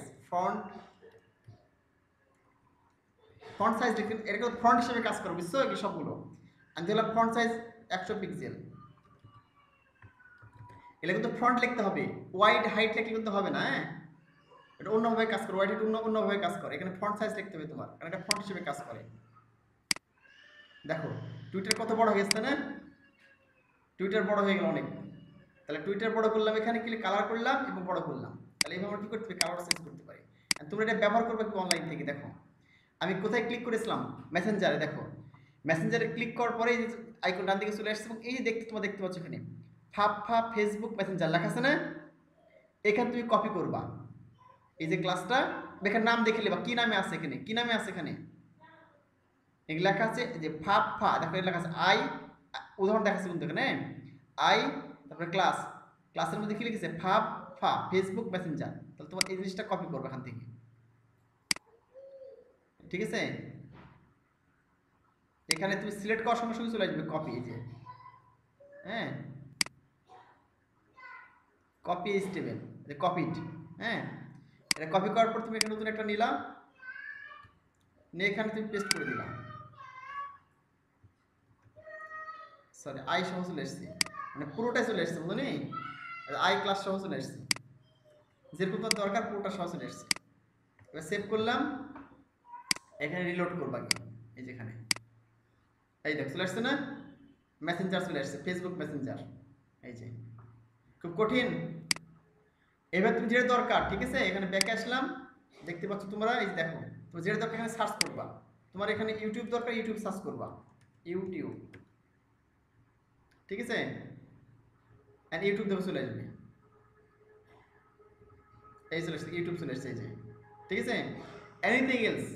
ফন্ট সাইজ লিখে, এটা ফন্ট হিসেবে কাজ করবে, বুঝছো কি সবগুলো? আমি দিলাম ফন্ট সাইজ 100 পিক্সেল, এটা কিন্তু ফন্ট লিখতে হবে, ওয়াইড হাইট লিখলে কিন্তু হবে না, হ্যাঁ এটা অন্যভাবে কাজ করে, ওয়াইড হাইট অন্যভাবে কাজ করে, এখানে ফন্ট সাইজ লিখতে হবে তোমার, কারণ এটা ফন্ট হিসেবে কাজ করে। দেখো টুইটার কত বড় হয়ে গেছে না, টুইটার বড় হয়ে গেল অনেক, তাহলে টুইটার বড় করলাম, এখানে ক্লিক কালার করলাম এবং বড় করলাম, তাহলে এইভাবে আমরা কি করতে পারি, কালার চেঞ্জ করতে পারি। আর তোমরা এটা ব্যবহার করবে কি অনলাইন থেকে, দেখো আমি কোথায় ক্লিক করেছিলাম, মেসেঞ্জারে, দেখো মেসেঞ্জারে ক্লিক করার পরে এই যে আইকন ডান দিকে চলে আসছে, এবং এই যে তোমরা দেখতে পাচ্ছ এখানে ফাফা ফেসবুক মেসেঞ্জার লেখা আছে না, এখানে তুমি কপি করবা, এই যে ক্লাসটা এখানে নাম দেখে নেবা কি নামে আছে, এখানে কি নামে আছে, এখানে এগুলো লেখা আছে যে ফাফা, দেখো লেখা আছে আই, উদাহরণ দেখাচ্ছে কিন্তু এখানে আই, তারপরে ক্লাসের মধ্যে কি লিখেছে ফাফা ফেসবুক মেসেঞ্জার, তাহলে তোমার এই জিনিসটা কপি করবে এখান থেকে, ঠিক আছে? এখানে তুমি সিলেক্ট করার সঙ্গে সঙ্গে চলে আসবে কপি, এই যে হ্যাঁ কপি স্টেবেল, কপিড, হ্যাঁ এটা কপি করার পর তুমি এখানে নতুন একটা নিলাম, নিয়ে এখানে তুমি পেস্ট করে দিলাম, সরি আই সহ চলে এসছে, মানে পুরোটাই চলে এসছে, বুঝলি আই ক্লাস সহ চলে এসছে, যেরকম তোমার দরকার পুরোটা সহ চলে এসছে। এবার সেভ করলাম, এখানে রিলোড করবা কি, এই যেখানে এই দেখ চলে আসছে না, মেসেঞ্জার চলে আসছে, ফেসবুক মেসেঞ্জার, এই যে খুব কঠিন। এবার তুমি যেটা দরকার, ঠিক আছে এখানে ব্যাকে আসলাম, দেখতে পাচ্ছ তোমরা, এই যে দেখো তুমি যেটা দরকার এখানে সার্চ করবা, তোমার এখানে ইউটিউব দরকার, ইউটিউব সার্চ করবা, ইউটিউব, ঠিক আছে? এন্ড ইউটিউব দেখো চলে আসবে, এই চলে আসছে ইউটিউব চলে আসছে, এই যে ঠিক আছে? এনিথিং এলস,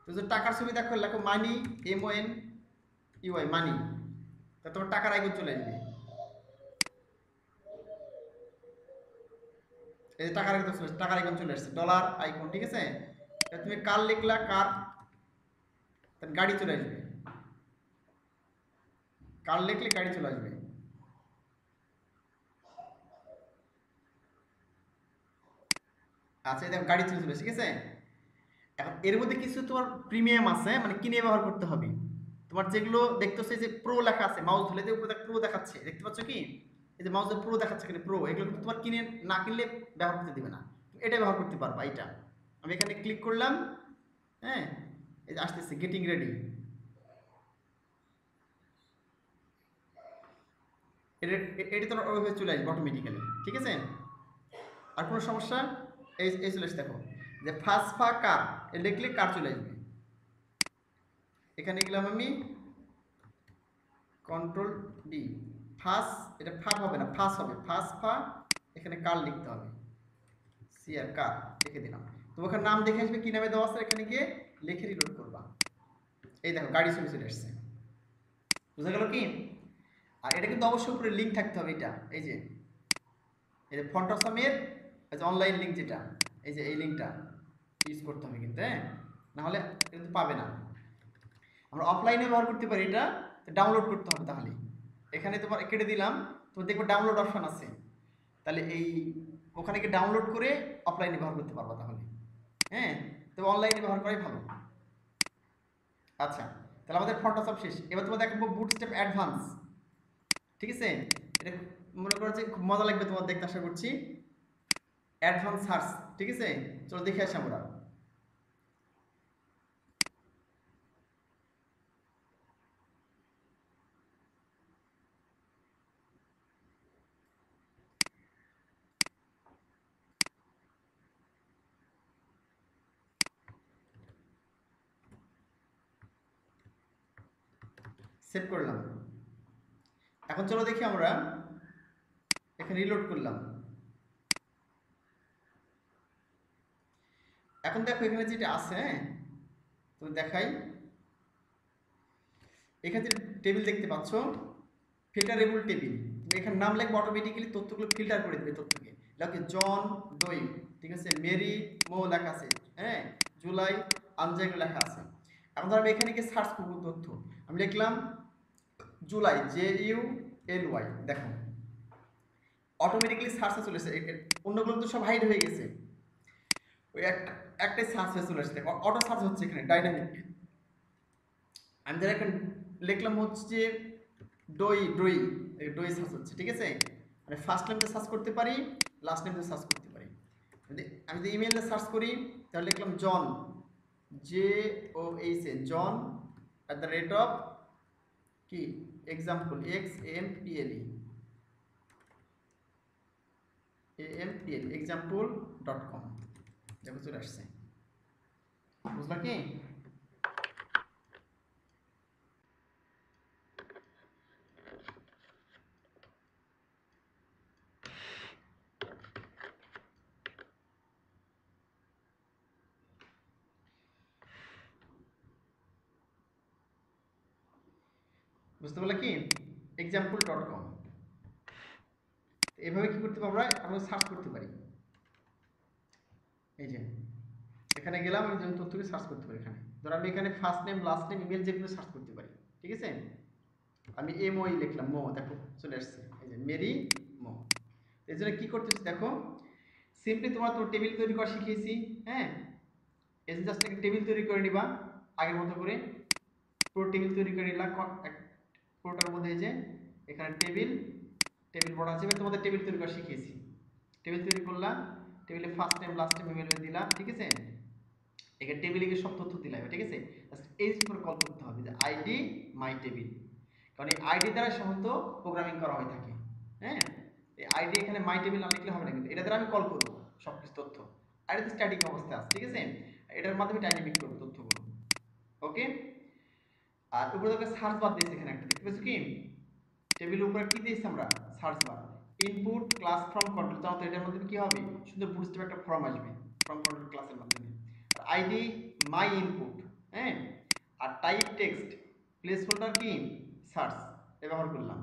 তো যে টাকার ছবি দেখো, লেখো মানি, MONEY মানি, তা তোমার টাকার আইকন চলে আসবে, এই যে টাকার আইকন চলে আসছে, টাকার আইকন চলে আসছে, ডলার আইকন, ঠিক আছে? তুমি কার লিখলা, কার, তার গাড়ি চলে আসবে, কার লিখলে গাড়ি চলে আসবে, আচ্ছা এই দেখো গাড়ি চলে আসবে, ঠিক আছে? এখন এর মধ্যে কিছু তোমার প্রিমিয়াম আছে, মানে কিনে ব্যবহার করতে হবে, তোমার যেগুলো দেখতেছো যে প্রো লেখা আছে, মাউস ধরলে যে উপরে প্রো দেখাচ্ছে, দেখতে পাচ্ছ কি, এই যে মাউসে প্রো দেখাচ্ছে এখানে প্রো, এগুলো কিন্তু তোমার কিনে না কিনলে ব্যবহার করতে দিবে না, এটা ব্যবহার করতে পারবা। এটা আমি এখানে ক্লিক করলাম, হ্যাঁ, এই যে আসতেছে গেটিং রেডি। এটা তো ওইভাবে চলে আসবে অটোমেটিক্যালি, ঠিক আছে। আর কোনো সমস্যা? এই চলে আসছে, দেখো যে ফার্স্ট ফা কার, এ লিখলে কার চলে আসবে। এখানে গেলাম আমি কন্ট্রোল ডি, ফার্স্ট, এটা ফাপ হবে না, ফার্স্ট হবে, ফার্স্ট ফা, এখানে কার লিখতে হবে, সি আর কার লিখে দিলাম। তো ওখানে নাম দেখে আসবে কি নামে দেওয়া আছে, এখানে গিয়ে লিখে রিলোড করবা। এই দেখো গাড়ি ছবি চলে আসছে, বুঝা গেল কি? আর এটা কিন্তু অবশ্যই উপরে লিঙ্ক থাকতে হবে। এই যে ফন্ট অসামের অনলাইন লিঙ্ক, যেটা এই যে এই লিঙ্কটা ইউজ করতে হবে কিন্তু, হ্যাঁ, না হলে কিন্তু পাবে না। আমরা অফলাইনে ব্যবহার করতে পারি, এটা ডাউনলোড করতে হবে। তাহলে এখানে তোমার কেটে দিলাম, তোমার দেখবো ডাউনলোড অপশন আছে, তাহলে এই ওখানে গিয়ে ডাউনলোড করে অফলাইনে ব্যবহার করতে পারবা তাহলে, হ্যাঁ। তবে অনলাইনে ব্যবহার করাই ভালো। আচ্ছা, তাহলে আমাদের ফন্ট অসাম শেষ। এবার তোমার দেখবো বুটস্ট্র্যাপ অ্যাডভান্স, ঠিক আছে। এটা মনে করো যে খুব মজা লাগবে তোমার দেখতে, আশা করছি। অ্যাডভান্স সার্চ, ঠিক আছে, চলো দেখে আসি আমরা। সেভ করলাম। এখন চলো দেখি আমরা, এখানে রিলোড করলাম। এখন দেখো এখানে যেটা আছে, হ্যাঁ, তুমি দেখাই, এখানে টেবিল দেখতে পাচ্ছ, ফিল্টারেবল টেবিল। তুমি এখানে নাম লিখবে, অটোমেটিক্যালি তথ্যগুলো ফিল্টার করে দেবে তথ্যকে। লেখো জন ডোই, ঠিক আছে, মেরি মো লেখা আছে, হ্যাঁ, জুলাই আনজা এগুলো লেখা আছে। এখন ধর আমি এখানে গিয়ে সার্চ করবো তথ্য, আমি লিখলাম জুলাই, JULY, দেখো অটোমেটিক্যালি সার্চে চলে এসেছে। অন্যগুলো তো সব হাইড হয়ে গেছে, ওই একটাই সার্চ হয়ে চলে আসছে, অটো সার্চ হচ্ছে এখানে ডাইনামিক। আমি ধর এখানে লিখলাম হচ্ছে ডই ডই, ডই সার্চ হচ্ছে, ঠিক আছে। মানে ফার্স্ট নেমটা সার্চ করতে পারি, লাস্ট নেমটা সার্চ করতে পারি। আমি যদি ইমেলটা সার্চ করি, তাহলে লিখলাম জন, JOH, জন @ কি এক্সাম্পল, XAMPLE, example.com, দেখো চলে আসছে। বুঝলা কি? বুঝতে পারলে কি? example.com। এভাবে কি করতে পারবো, আমরা সার্চ করতে পারি। এই যে এখানে গেলাম, আমি যেন তথ্যকে সার্চ করতে পারি। এখানে ধর আমি এখানে first name, last name, email যেগুলো সার্চ করতে পারি, ঠিক আছে। আমি MOI লিখলাম, মো, দেখো চলে আসছে, এই যে মেরি মো। এই জন্য কি করতেছি দেখো, সিম্পলি তোমার তো টেবিল তৈরি করা শিখিয়েছি, হ্যাঁ। এই যে জাস্ট একটা টেবিল তৈরি করে নিবা আগের মতো করে, পুরো টেবিল তৈরি করে নিলাম পুরোটার মধ্যে। এই যে এখানে টেবিল বড় আছে, তোমাদের টেবিল তৈরি করা শিখিয়েছি। টেবিল তৈরি করলাম, টেবিলে first name, last name, email দিলাম, ঠিক আছে। এখানে টেবিলে গিয়ে সব তথ্য দিলাম, ঠিক আছে। এই করে কল করতে হবে যে আইডি মাই টেবিল, কারণ এই আইডি দ্বারা সাধারণত প্রোগ্রামিং করা হয়ে থাকে, হ্যাঁ। এই আইডি এখানে মাই টেবিল না লিখলে হবে না, কিন্তু এটা দ্বারা আমি কল করবো সব কিছু তথ্য। আর এটা স্ট্যাটিক অবস্থায় আছে, ঠিক আছে। এটার মাধ্যমে ডাইনামিক করবো তথ্যগুলো, ওকে। আর উপরে দেখো সার্চ বার দিয়েছে, এখানে একটা দেখতে পাচ্ছ কি, টেবিলের উপরে কি দিয়েছি আমরা, search bar, input class from control. জানো তো এটার মধ্যে কি হবে, সুন্দর বুটস্ট্র্যাপ একটা ফর্ম আসবে ফ্রম কন্ট্রোল ক্লাসের মাধ্যমে। আইডি মাই ইনপুট, হ্যাঁ, আর টাইপ টেক্সট, প্লেস হোল্ডার কি সার্চ, ব্যবহার করলাম।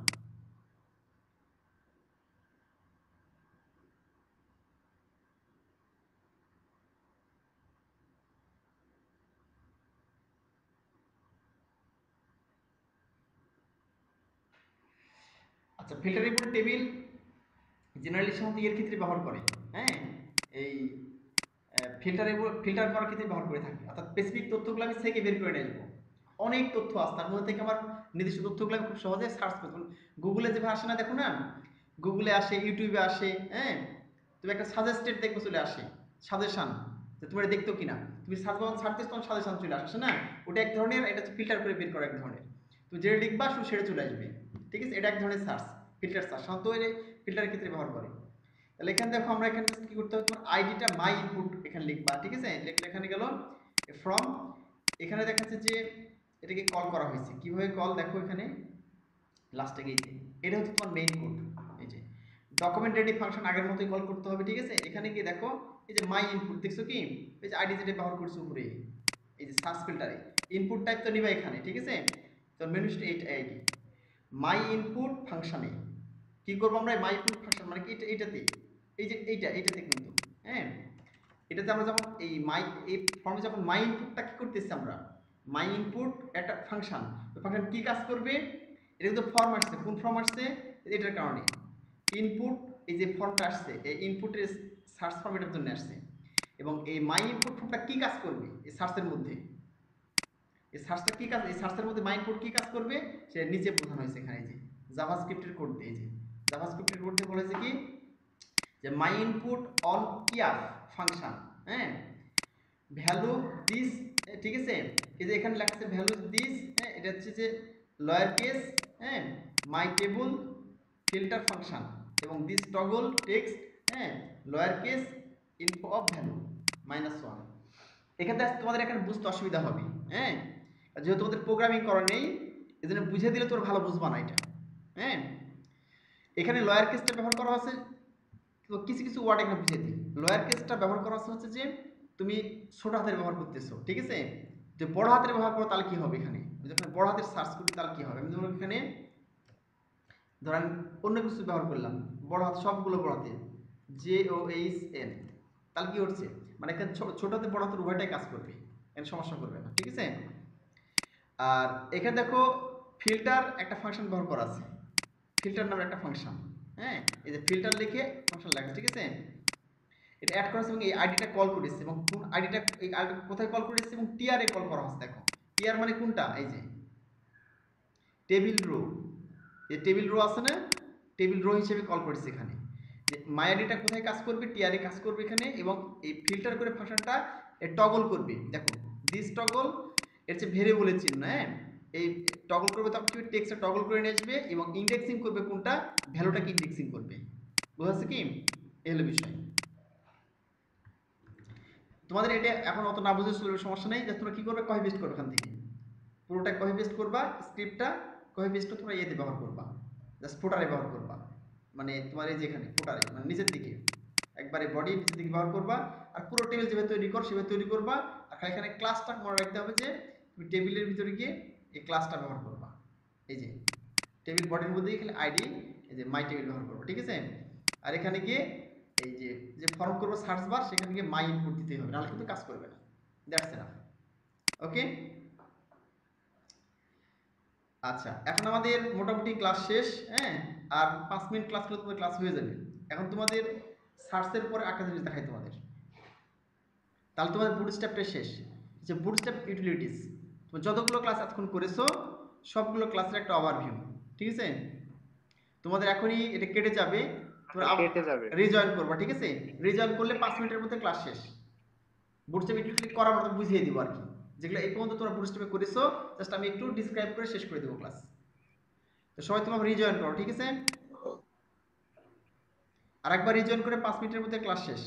আচ্ছা, ফিল্টারেবল টেবিল জেনারেলি সাধারণত এর ক্ষেত্রে ব্যবহার করে, হ্যাঁ, এই ফিল্টার করার ক্ষেত্রে ব্যবহার করে থাকি। অর্থাৎ স্পেসিফিক তথ্যগুলো আমি থেকে বের করে নিয়ে আসবো। অনেক তথ্য আছে, তার মধ্যে থেকে আমার নির্দিষ্ট তথ্যগুলো আমি খুব সহজে সার্চ করতে। গুগলে যেভাবে আসে না, দেখো না, গুগলে আসে, ইউটিউবে আসে, হ্যাঁ, তুমি একটা সাজেস্টেড দেখবো চলে আসে, সাজেশন, যে তুমি এটা দেখতো কিনা, তুমি সার্চ বাটন ছাড়তেছ তখন সাজেশন চলে আসে না, ওটা এক ধরনের, এটা হচ্ছে ফিল্টার করে বের করা এক ধরনের। তুমি যেটা লিখবা শুধু সেটা চলে আসবে, ঠিক আছে, এটা এক ধরনের সার্চ, ফিল্টার সার্চ, সাধারণত ফিল্টারের ক্ষেত্রে ব্যবহার করে। তাহলে এখানে দেখো আমরা এখানে কি করতে হবে, তোমার আইডিটা মাই ইনপুট এখানে লিখবা, ঠিক আছে, লিখলে এখানে গেল ফ্রম, এখানে দেখাচ্ছে যে এটাকে কল করা হয়েছে, কিভাবে কল দেখো এখানে লাস্টে গিয়েছে, এটা হচ্ছে তোমার মেইন কোড। এই যে ডকুমেন্ট রেডি ফাংশন আগের মতোই কল করতে হবে, ঠিক আছে, এখানে গিয়ে দেখো এই যে মাই ইনপুট দেখছো কি, এই যে আইডি যেটা ব্যবহার করছো উপরে, এই যে সার্চ ফিল্টারে ইনপুট টাইপ তো নিবা এখানে, ঠিক আছে, তো মেনু স্টেট আইডি মাই ইনপুট ফাংশনে কি করবো আমরা, মাই ইনপুট ফাংশন মানে কি, এইটাতে, এই যে এইটাতে কিন্তু, হ্যাঁ, এটাতে আমরা যখন এই এই ফর্মে যখন মাই ইনপুটটা কি করতেছি আমরা, মাই ইনপুট একটা ফাংশন, ওই ফাংশন কি কাজ করবে, এটা কিন্তু ফর্ম আসছে, কোন ফর্ম আসছে, এটার কারণে ইনপুট, এই যে ফর্মটা আসছে এই ইনপুটের সার্চ ফর্ম এটার জন্য আসছে, এবং এই মাই ইনপুট ফর্মটা কি কাজ করবে এই সার্চের মধ্যে, এই সার্চটা কি কাজ, এই সার্চের মধ্যে মাই ইনপুট কি কাজ করবে সে নিচে বোঝানো হয়েছে এখানে, এই যে জাভাস্ক্রিপ্টের কোড দিয়ে, এই যে জাভাস্ক্রিপ্টের কোড দিয়ে বলেছে কি যে মাই ইনপুট অন ইয়াফ ফাংশন, হ্যাঁ, ভ্যালু দিস, ঠিক আছে, এই যে এখানে লেখা আছে ভ্যালু দিস, হ্যাঁ, এটা হচ্ছে যে লয়ার কেস, হ্যাঁ, মাই টেবল ফিল্টার ফাংশন, এবং দিস টগল টেক্সট, হ্যাঁ, lower case info of value -1। এখানে তোমাদের এখানে বুঝতে অসুবিধা হবে, হ্যাঁ, যেহেতু তোমাদের প্রোগ্রামিং করা নেই এজন্য বুঝিয়ে দিলে তোর ভালো বুঝবা না এটা, হ্যাঁ, এখানে লয়ার কেসটা ব্যবহার করা আছে, তো কিছু কিছু ওয়ার্ড এখানে বুঝিয়ে দিই, লয়ার কেসটা ব্যবহার করা হচ্ছে যে তুমি ছোট হাতের ব্যবহার করতেছো, ঠিক আছে, যে বড় হাতের ব্যবহার করো তাহলে কি হবে, এখানে যখন বড় হাতের সার্চ করি তাহলে কি হবে, আমি ধরুন এখানে ধরেন অন্য কিছু ব্যবহার করলাম, বড় হাত সবগুলো বড় হাতে JOHN, তাহলে কি হচ্ছে, মানে এখানে ছোট হাতে বড় হাতের উভয়টাই কাজ করবে, এখানে সমস্যা করবে না, ঠিক আছে। আর এখানে দেখো ফিল্টার একটা ফাংশন ব্যবহার করা আছে, ফিল্টার নামের একটা ফাংশন, হ্যাঁ, এই যে ফিল্টার লিখে ফাংশন লেখা, ঠিক আছে, এটা অ্যাড করা আছে এবং এই আইডিটা কল করেছে, এবং কোন আইডিটা, এই আইডিটা কোথায় কল করেছে, এবং টিআর এ কল করা হচ্ছে, দেখো টিআর মানে কোনটা, এই যে টেবিল রো, এই টেবিল রো আছে না, টেবিল রো হিসেবে কল করেছে এখানে, যে মাই আইডিটা কোথায় কাজ করবে, টিআর এ কাজ করবে এখানে, এবং এই ফিল্টার করে ফাংশনটা টগল করবে, দেখো দিস টগল এর যে ভেরিয়েবলের চিহ্ন, হ্যাঁ, এই টগল করবে, তখন কি টেক্সটটা টগল করে নিয়ে আসবে, এবং ইন্ডেক্সিং করবে কোনটা, ভ্যালুটাকে ইন্ডেক্সিং করবে, বুঝাচ্ছে কি, এই হলো বিষয়। তোমাদের এটা এখন অত না বুঝে চলবে, সমস্যা নেই, যে তোমরা কি করবে, কপি পেস্ট করবে এখান থেকে, পুরোটা কপি পেস্ট করবা, স্ক্রিপ্টটা কপি পেস্টটা তোমরা ইয়েতে ব্যবহার করবা, জাস্ট ফুটারে ব্যবহার করবা, মানে তোমার এই যে এখানে ফুটারে মানে নিচের দিকে, একবারে বডি নিচের দিকে ব্যবহার করবা, আর পুরো টেবিল যেভাবে তৈরি কর সেভাবে তৈরি করবা, আর এখানে ক্লাসটা মনে রাখতে হবে যে তুমি টেবিলের ভিতরে গিয়ে এই ক্লাসটা ব্যবহার করবা, এই যে টেবিল বডির মধ্যে এখানে আইডি, এই যে মাই টেবিল ব্যবহার করবো, ঠিক আছে, আর এখানে গিয়ে এই যে যে ফর্ম করবো সার্চ বার, সেখানে গিয়ে মাই ইনপুট দিতে হবে, নাহলে কিন্তু কাজ করবে না, দ্যাটস এনাফ, ওকে। আচ্ছা, এখন আমাদের মোটামুটি ক্লাস শেষ, হ্যাঁ, আর 5 মিনিট ক্লাস করলে তোমাদের ক্লাস হয়ে যাবে। এখন তোমাদের সার্চের পরে একটা জিনিস দেখাই তোমাদের, তাহলে তোমাদের বুটস্ট্র্যাপটা শেষ, যে বুটস্ট্র্যাপ ইউটিলিটিস, তুমি যতগুলো ক্লাস এতক্ষণ করেছো সবগুলো ক্লাসের একটা ওভারভিউ, ঠিক আছে, তোমাদের এখনই এটা কেটে যাবে, তোমরা কেটে যাবে, রিজয়েন করবা, ঠিক আছে, রিজয়েন করলে 5 মিনিটের মধ্যে ক্লাস শেষ, বুটস্ট্র্যাপ ইউটিলিটি করার মতো বুঝিয়ে দিব আর কি, যেগুলো এই পর্যন্ত তোমরা বুটস্ট্র্যাপে করেছো জাস্ট আমি একটু ডিসক্রাইব করে শেষ করে দেবো ক্লাস। তো সবাই তোমরা রিজয়েন করো, ঠিক আছে, আরেকবার রিজয়েন করে 5 মিনিটের মধ্যে ক্লাস শেষ।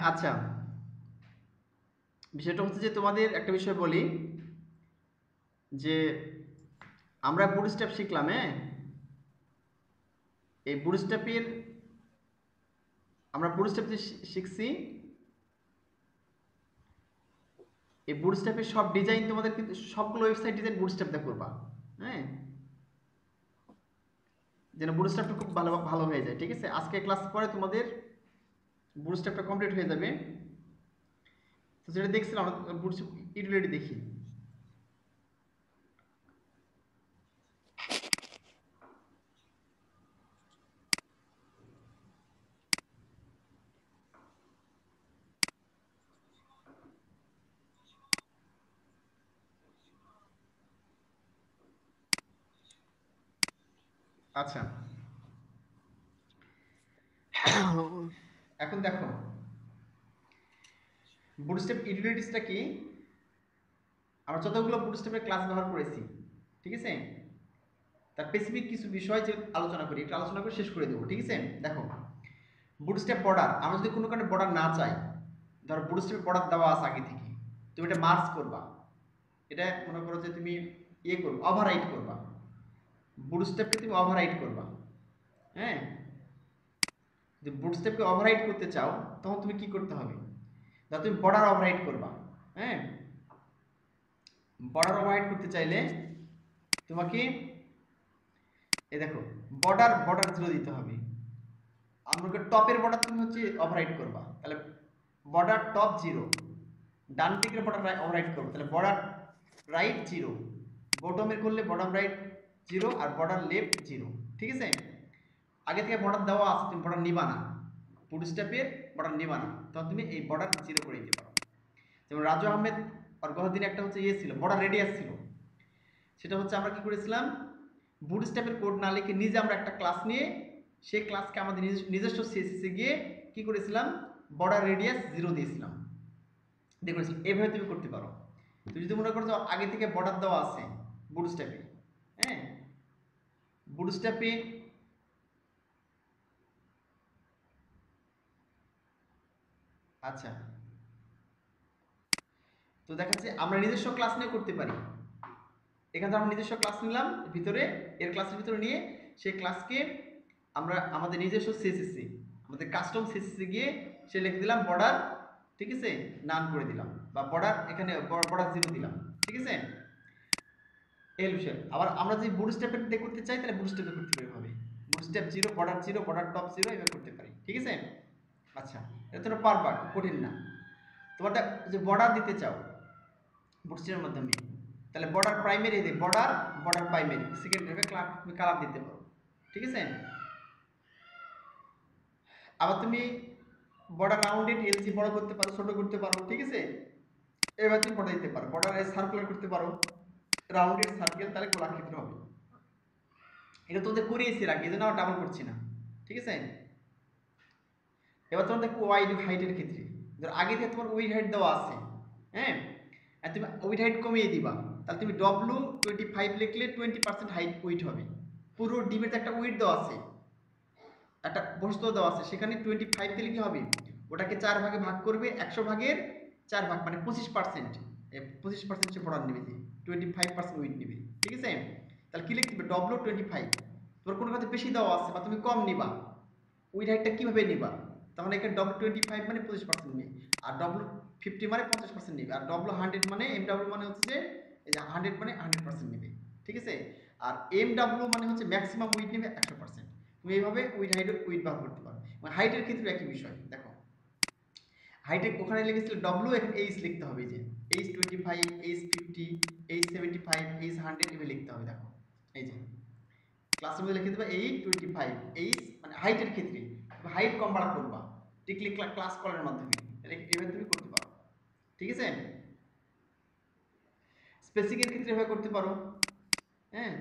আচ্ছা, বিষয়টা হচ্ছে যে তোমাদের একটা বিষয় বলি যে আমরা বুটস্ট্র্যাপ শিখলাম, হ্যাঁ? এই বুটস্ট্র্যাপের আমরা বুটস্ট্র্যাপ যে শিখছি, এই বুটস্ট্র্যাপের সব ডিজাইন তোমাদের কিন্তু সবগুলো ওয়েবসাইট ডিজাইন বুটস্ট্র্যাপ দিয়ে করবা, হ্যাঁ? যেন বুটস্ট্র্যাপটা খুব ভালো ভালো হয়ে যায়, ঠিক আছে? আজকে ক্লাস পরে তোমাদের বুটস্ট্র্যাপটা কমপ্লিট হয়ে যাবে। তো যেটা দেখছিলাম আমরা বুটস্ট্র্যাপ ইউটিলিটি দেখি। আচ্ছা, এখন দেখো বুটস্ট্র্যাপ ইউটিলিটিসটা কি। আমরা যতগুলো বুটস্ট্র্যাপের ক্লাস ব্যবহার করেছি, ঠিক আছে, তার স্পেসিফিক কিছু বিষয় যে আলোচনা করি, একটু আলোচনা করে শেষ করে দেবো, ঠিক আছে? দেখো বুটস্ট্র্যাপ বর্ডার, আমরা যদি কোনো কারণে বর্ডার না চাই, ধরো বুটস্ট্র্যাপের বর্ডার দেওয়া আছে আগে থেকে, তুমি এটা মার্জ করবা, এটা মনে করো যে তুমি ইয়ে করবা, ওভাররাইট করবা, বুটস্ট্র্যাপকে তুমি ওভাররাইট করবা, হ্যাঁ? যদি বুটস্ট্র্যাপকে ওভাররাইট করতে চাও তখন তুমি কি করতে হবে, ধরো তুমি বর্ডার ওভাররাইট করবা, হ্যাঁ? বর্ডার ওভাররাইট করতে চাইলে তোমাকে এই দেখো বর্ডার বর্ডার 0 দিতে হবে। আমাকে টপের বর্ডার তুমি হচ্ছে ওভাররাইট করবা, তাহলে বর্ডার টপ 0, ডান দিকের বর্ডার ওভাররাইট করবে, তাহলে বর্ডার রাইট 0, বটমের করলে বটম রাইট 0 আর বর্ডার লেফট 0, ঠিক আছে? আগে থেকে বর্ডার দেওয়া আছে, তুমি বর্ডার নিবা না, বুটস্ট্র্যাপের বর্ডার নিবা না, তখন তুমি এই বর্ডার 0 করে দিতে পারো। যেমন রাজু আহমেদ আর গতদিন একটা হচ্ছে ইয়ে ছিল, বর্ডার রেডিয়াস ছিল, সেটা হচ্ছে আমরা কি করেছিলাম, বুটস্ট্র্যাপের কোড না লিখে নিজে আমরা একটা ক্লাস নিয়ে সেই ক্লাসকে আমাদের নিজস্ব সিএসএস এ গিয়ে কি করেছিলাম, বর্ডার রেডিয়াস 0 দিয়েছিলাম, দেখেছিলাম। এইভাবে তুমি করতে পারো। তুমি যদি মনে করো যে আগে থেকে বর্ডার দেওয়া আছে বুটস্ট্র্যাপে, হ্যাঁ, বুটস্ট্র্যাপে আচ্ছা, তো দেখা যাচ্ছে আমরা নিজস্ব ক্লাস নিয়ে করতে পারি। এখান থেকে আমরা নিজস্ব ক্লাস নিলাম ভিতরে, এর ক্লাসের ভিতরে নিয়ে সেই ক্লাসকে আমরা আমাদের নিজস্ব সিএসএস, আমাদের কাস্টম সিএসএস গিয়ে সে লিখে দিলাম বর্ডার, ঠিক আছে, নান করে দিলাম, বা বর্ডার এখানে বর্ডার 0 দিলাম, ঠিক আছে? এই বিষয়। আবার আমরা যদি বুটস্ট্র্যাপে দিয়ে করতে চাই তাহলে বুটস্ট্র্যাপে করতে পারি, হবে বুটস্ট্র্যাপ 0 বর্ডার 0 বর্ডার টপ 0 এভাবে করতে পারি, ঠিক আছে? আচ্ছা, এটা তোমরা পারবা, কঠিন না। তোমরা যে বর্ডার দিতে চাও বুটস্ট্র্যাপের মাধ্যমে, তাহলে বর্ডার প্রাইমারি দিয়ে বর্ডার বর্ডার প্রাইমারি সেকেন্ডারি তুমি কালার দিতে পারো, ঠিক আছে? আবার তুমি বর্ডার রাউন্ডেড এলসি বড় করতে পারো, ছোট করতে পারো, ঠিক আছে? এবার তুমি বর্ডার দিতে পারো, বর্ডার সার্কুলার করতে পারো, রাউন্ডেড সার্কেল, তাহলে গোলাকৃতি হবে। এটা তোদের করিয়েছি আগে, এজন্য আমরা ডাবল করছি না, ঠিক আছে? এবার তোমার দেখো ওয়াইড হাইটের ক্ষেত্রে, ধর আগে থেকে তোমার উইড হাইট দেওয়া আছে, হ্যাঁ, আর তুমি উইড হাইট কমিয়ে দিবা, তাহলে তুমি W25 লিখলে 20% হাইট উইড হবে। পুরো ডিমের একটা উইড দেওয়া আছে, একটা বস্তু দেওয়া আছে, সেখানে 25 দিলে কি হবে, ওটাকে 4 ভাগে ভাগ করবে, 100 ভাগের 4 ভাগ মানে 25%, 25% সে বর্ডার নেবে, যে 25% উইড নেবে, ঠিক আছে? তাহলে কি লিখতে হবে, W25। তোমার কোনো কাছে বেশি দেওয়া আছে বা তুমি কম নিবা, উইড হাইটটা কিভাবে নিবা, তখন এখানে W25 মানে 25% নেবে, আর W50 মানে 50% নেবে, আর W100 মানে MW মানে হচ্ছে যে এই যে 100 মানে 100% নেবে, ঠিক আছে? আর MW মানে হচ্ছে ম্যাক্সিমাম উইড নেবে 100%। তুমি এইভাবে উইড হাইট উইড ব্যবহার করতে পারো। মানে হাইটের ক্ষেত্রে একই বিষয়। দেখো হাইটে ওখানে লিখেছিল W, এখানে এইচ লিখতে হবে, যে H25 H50 H75 H100 এভাবে লিখতে হবে। দেখো এই যে ক্লাসের মধ্যে লিখে দেবে H25 H মানে হাইটের ক্ষেত্রে হাইট কম বাড়া করবা টিকলি ক্লাস কলের মাধ্যমে, এভাবে তুমি করতে পারো, ঠিক আছে? স্পেসিকের ক্ষেত্রে এভাবে করতে পারো, হ্যাঁ।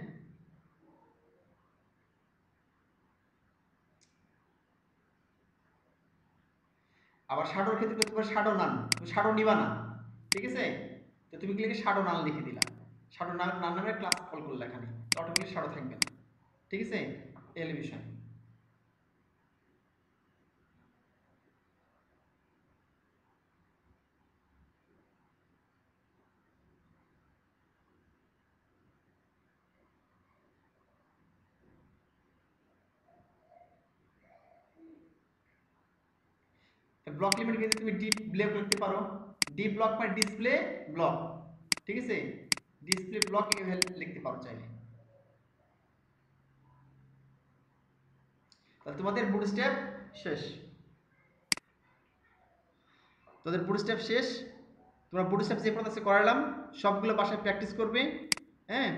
আবার শাডোর ক্ষেত্রে করতে পারো শাডো নান, তুমি শাডো নিবা না, ঠিক আছে? তো তুমি ক্লিকে শাডো নান লিখে দিলা, শাডো নান নামে ক্লাস কল করলে, এখানে অটোমেটিক শাডো থাকবে না, ঠিক আছে? এই বিষয়। ব্লক লিমিট ক্ষেত্রে তুমি ডি ব্লক লিখতে পারো। ডি ব্লক মানে ডিসপ্লে ব্লক, ঠিক আছে, ডিসপ্লে ব্লক লিখতে পারো চাইলে। তাহলে তোমাদের বুটস্ট্র্যাপ শেষ, তোমাদের বুটস্ট্র্যাপ শেষ। তোমরা বুটস্ট্র্যাপ যে পড়াতে করালাম সবগুলো বাসায় প্র্যাকটিস করবে, হ্যাঁ।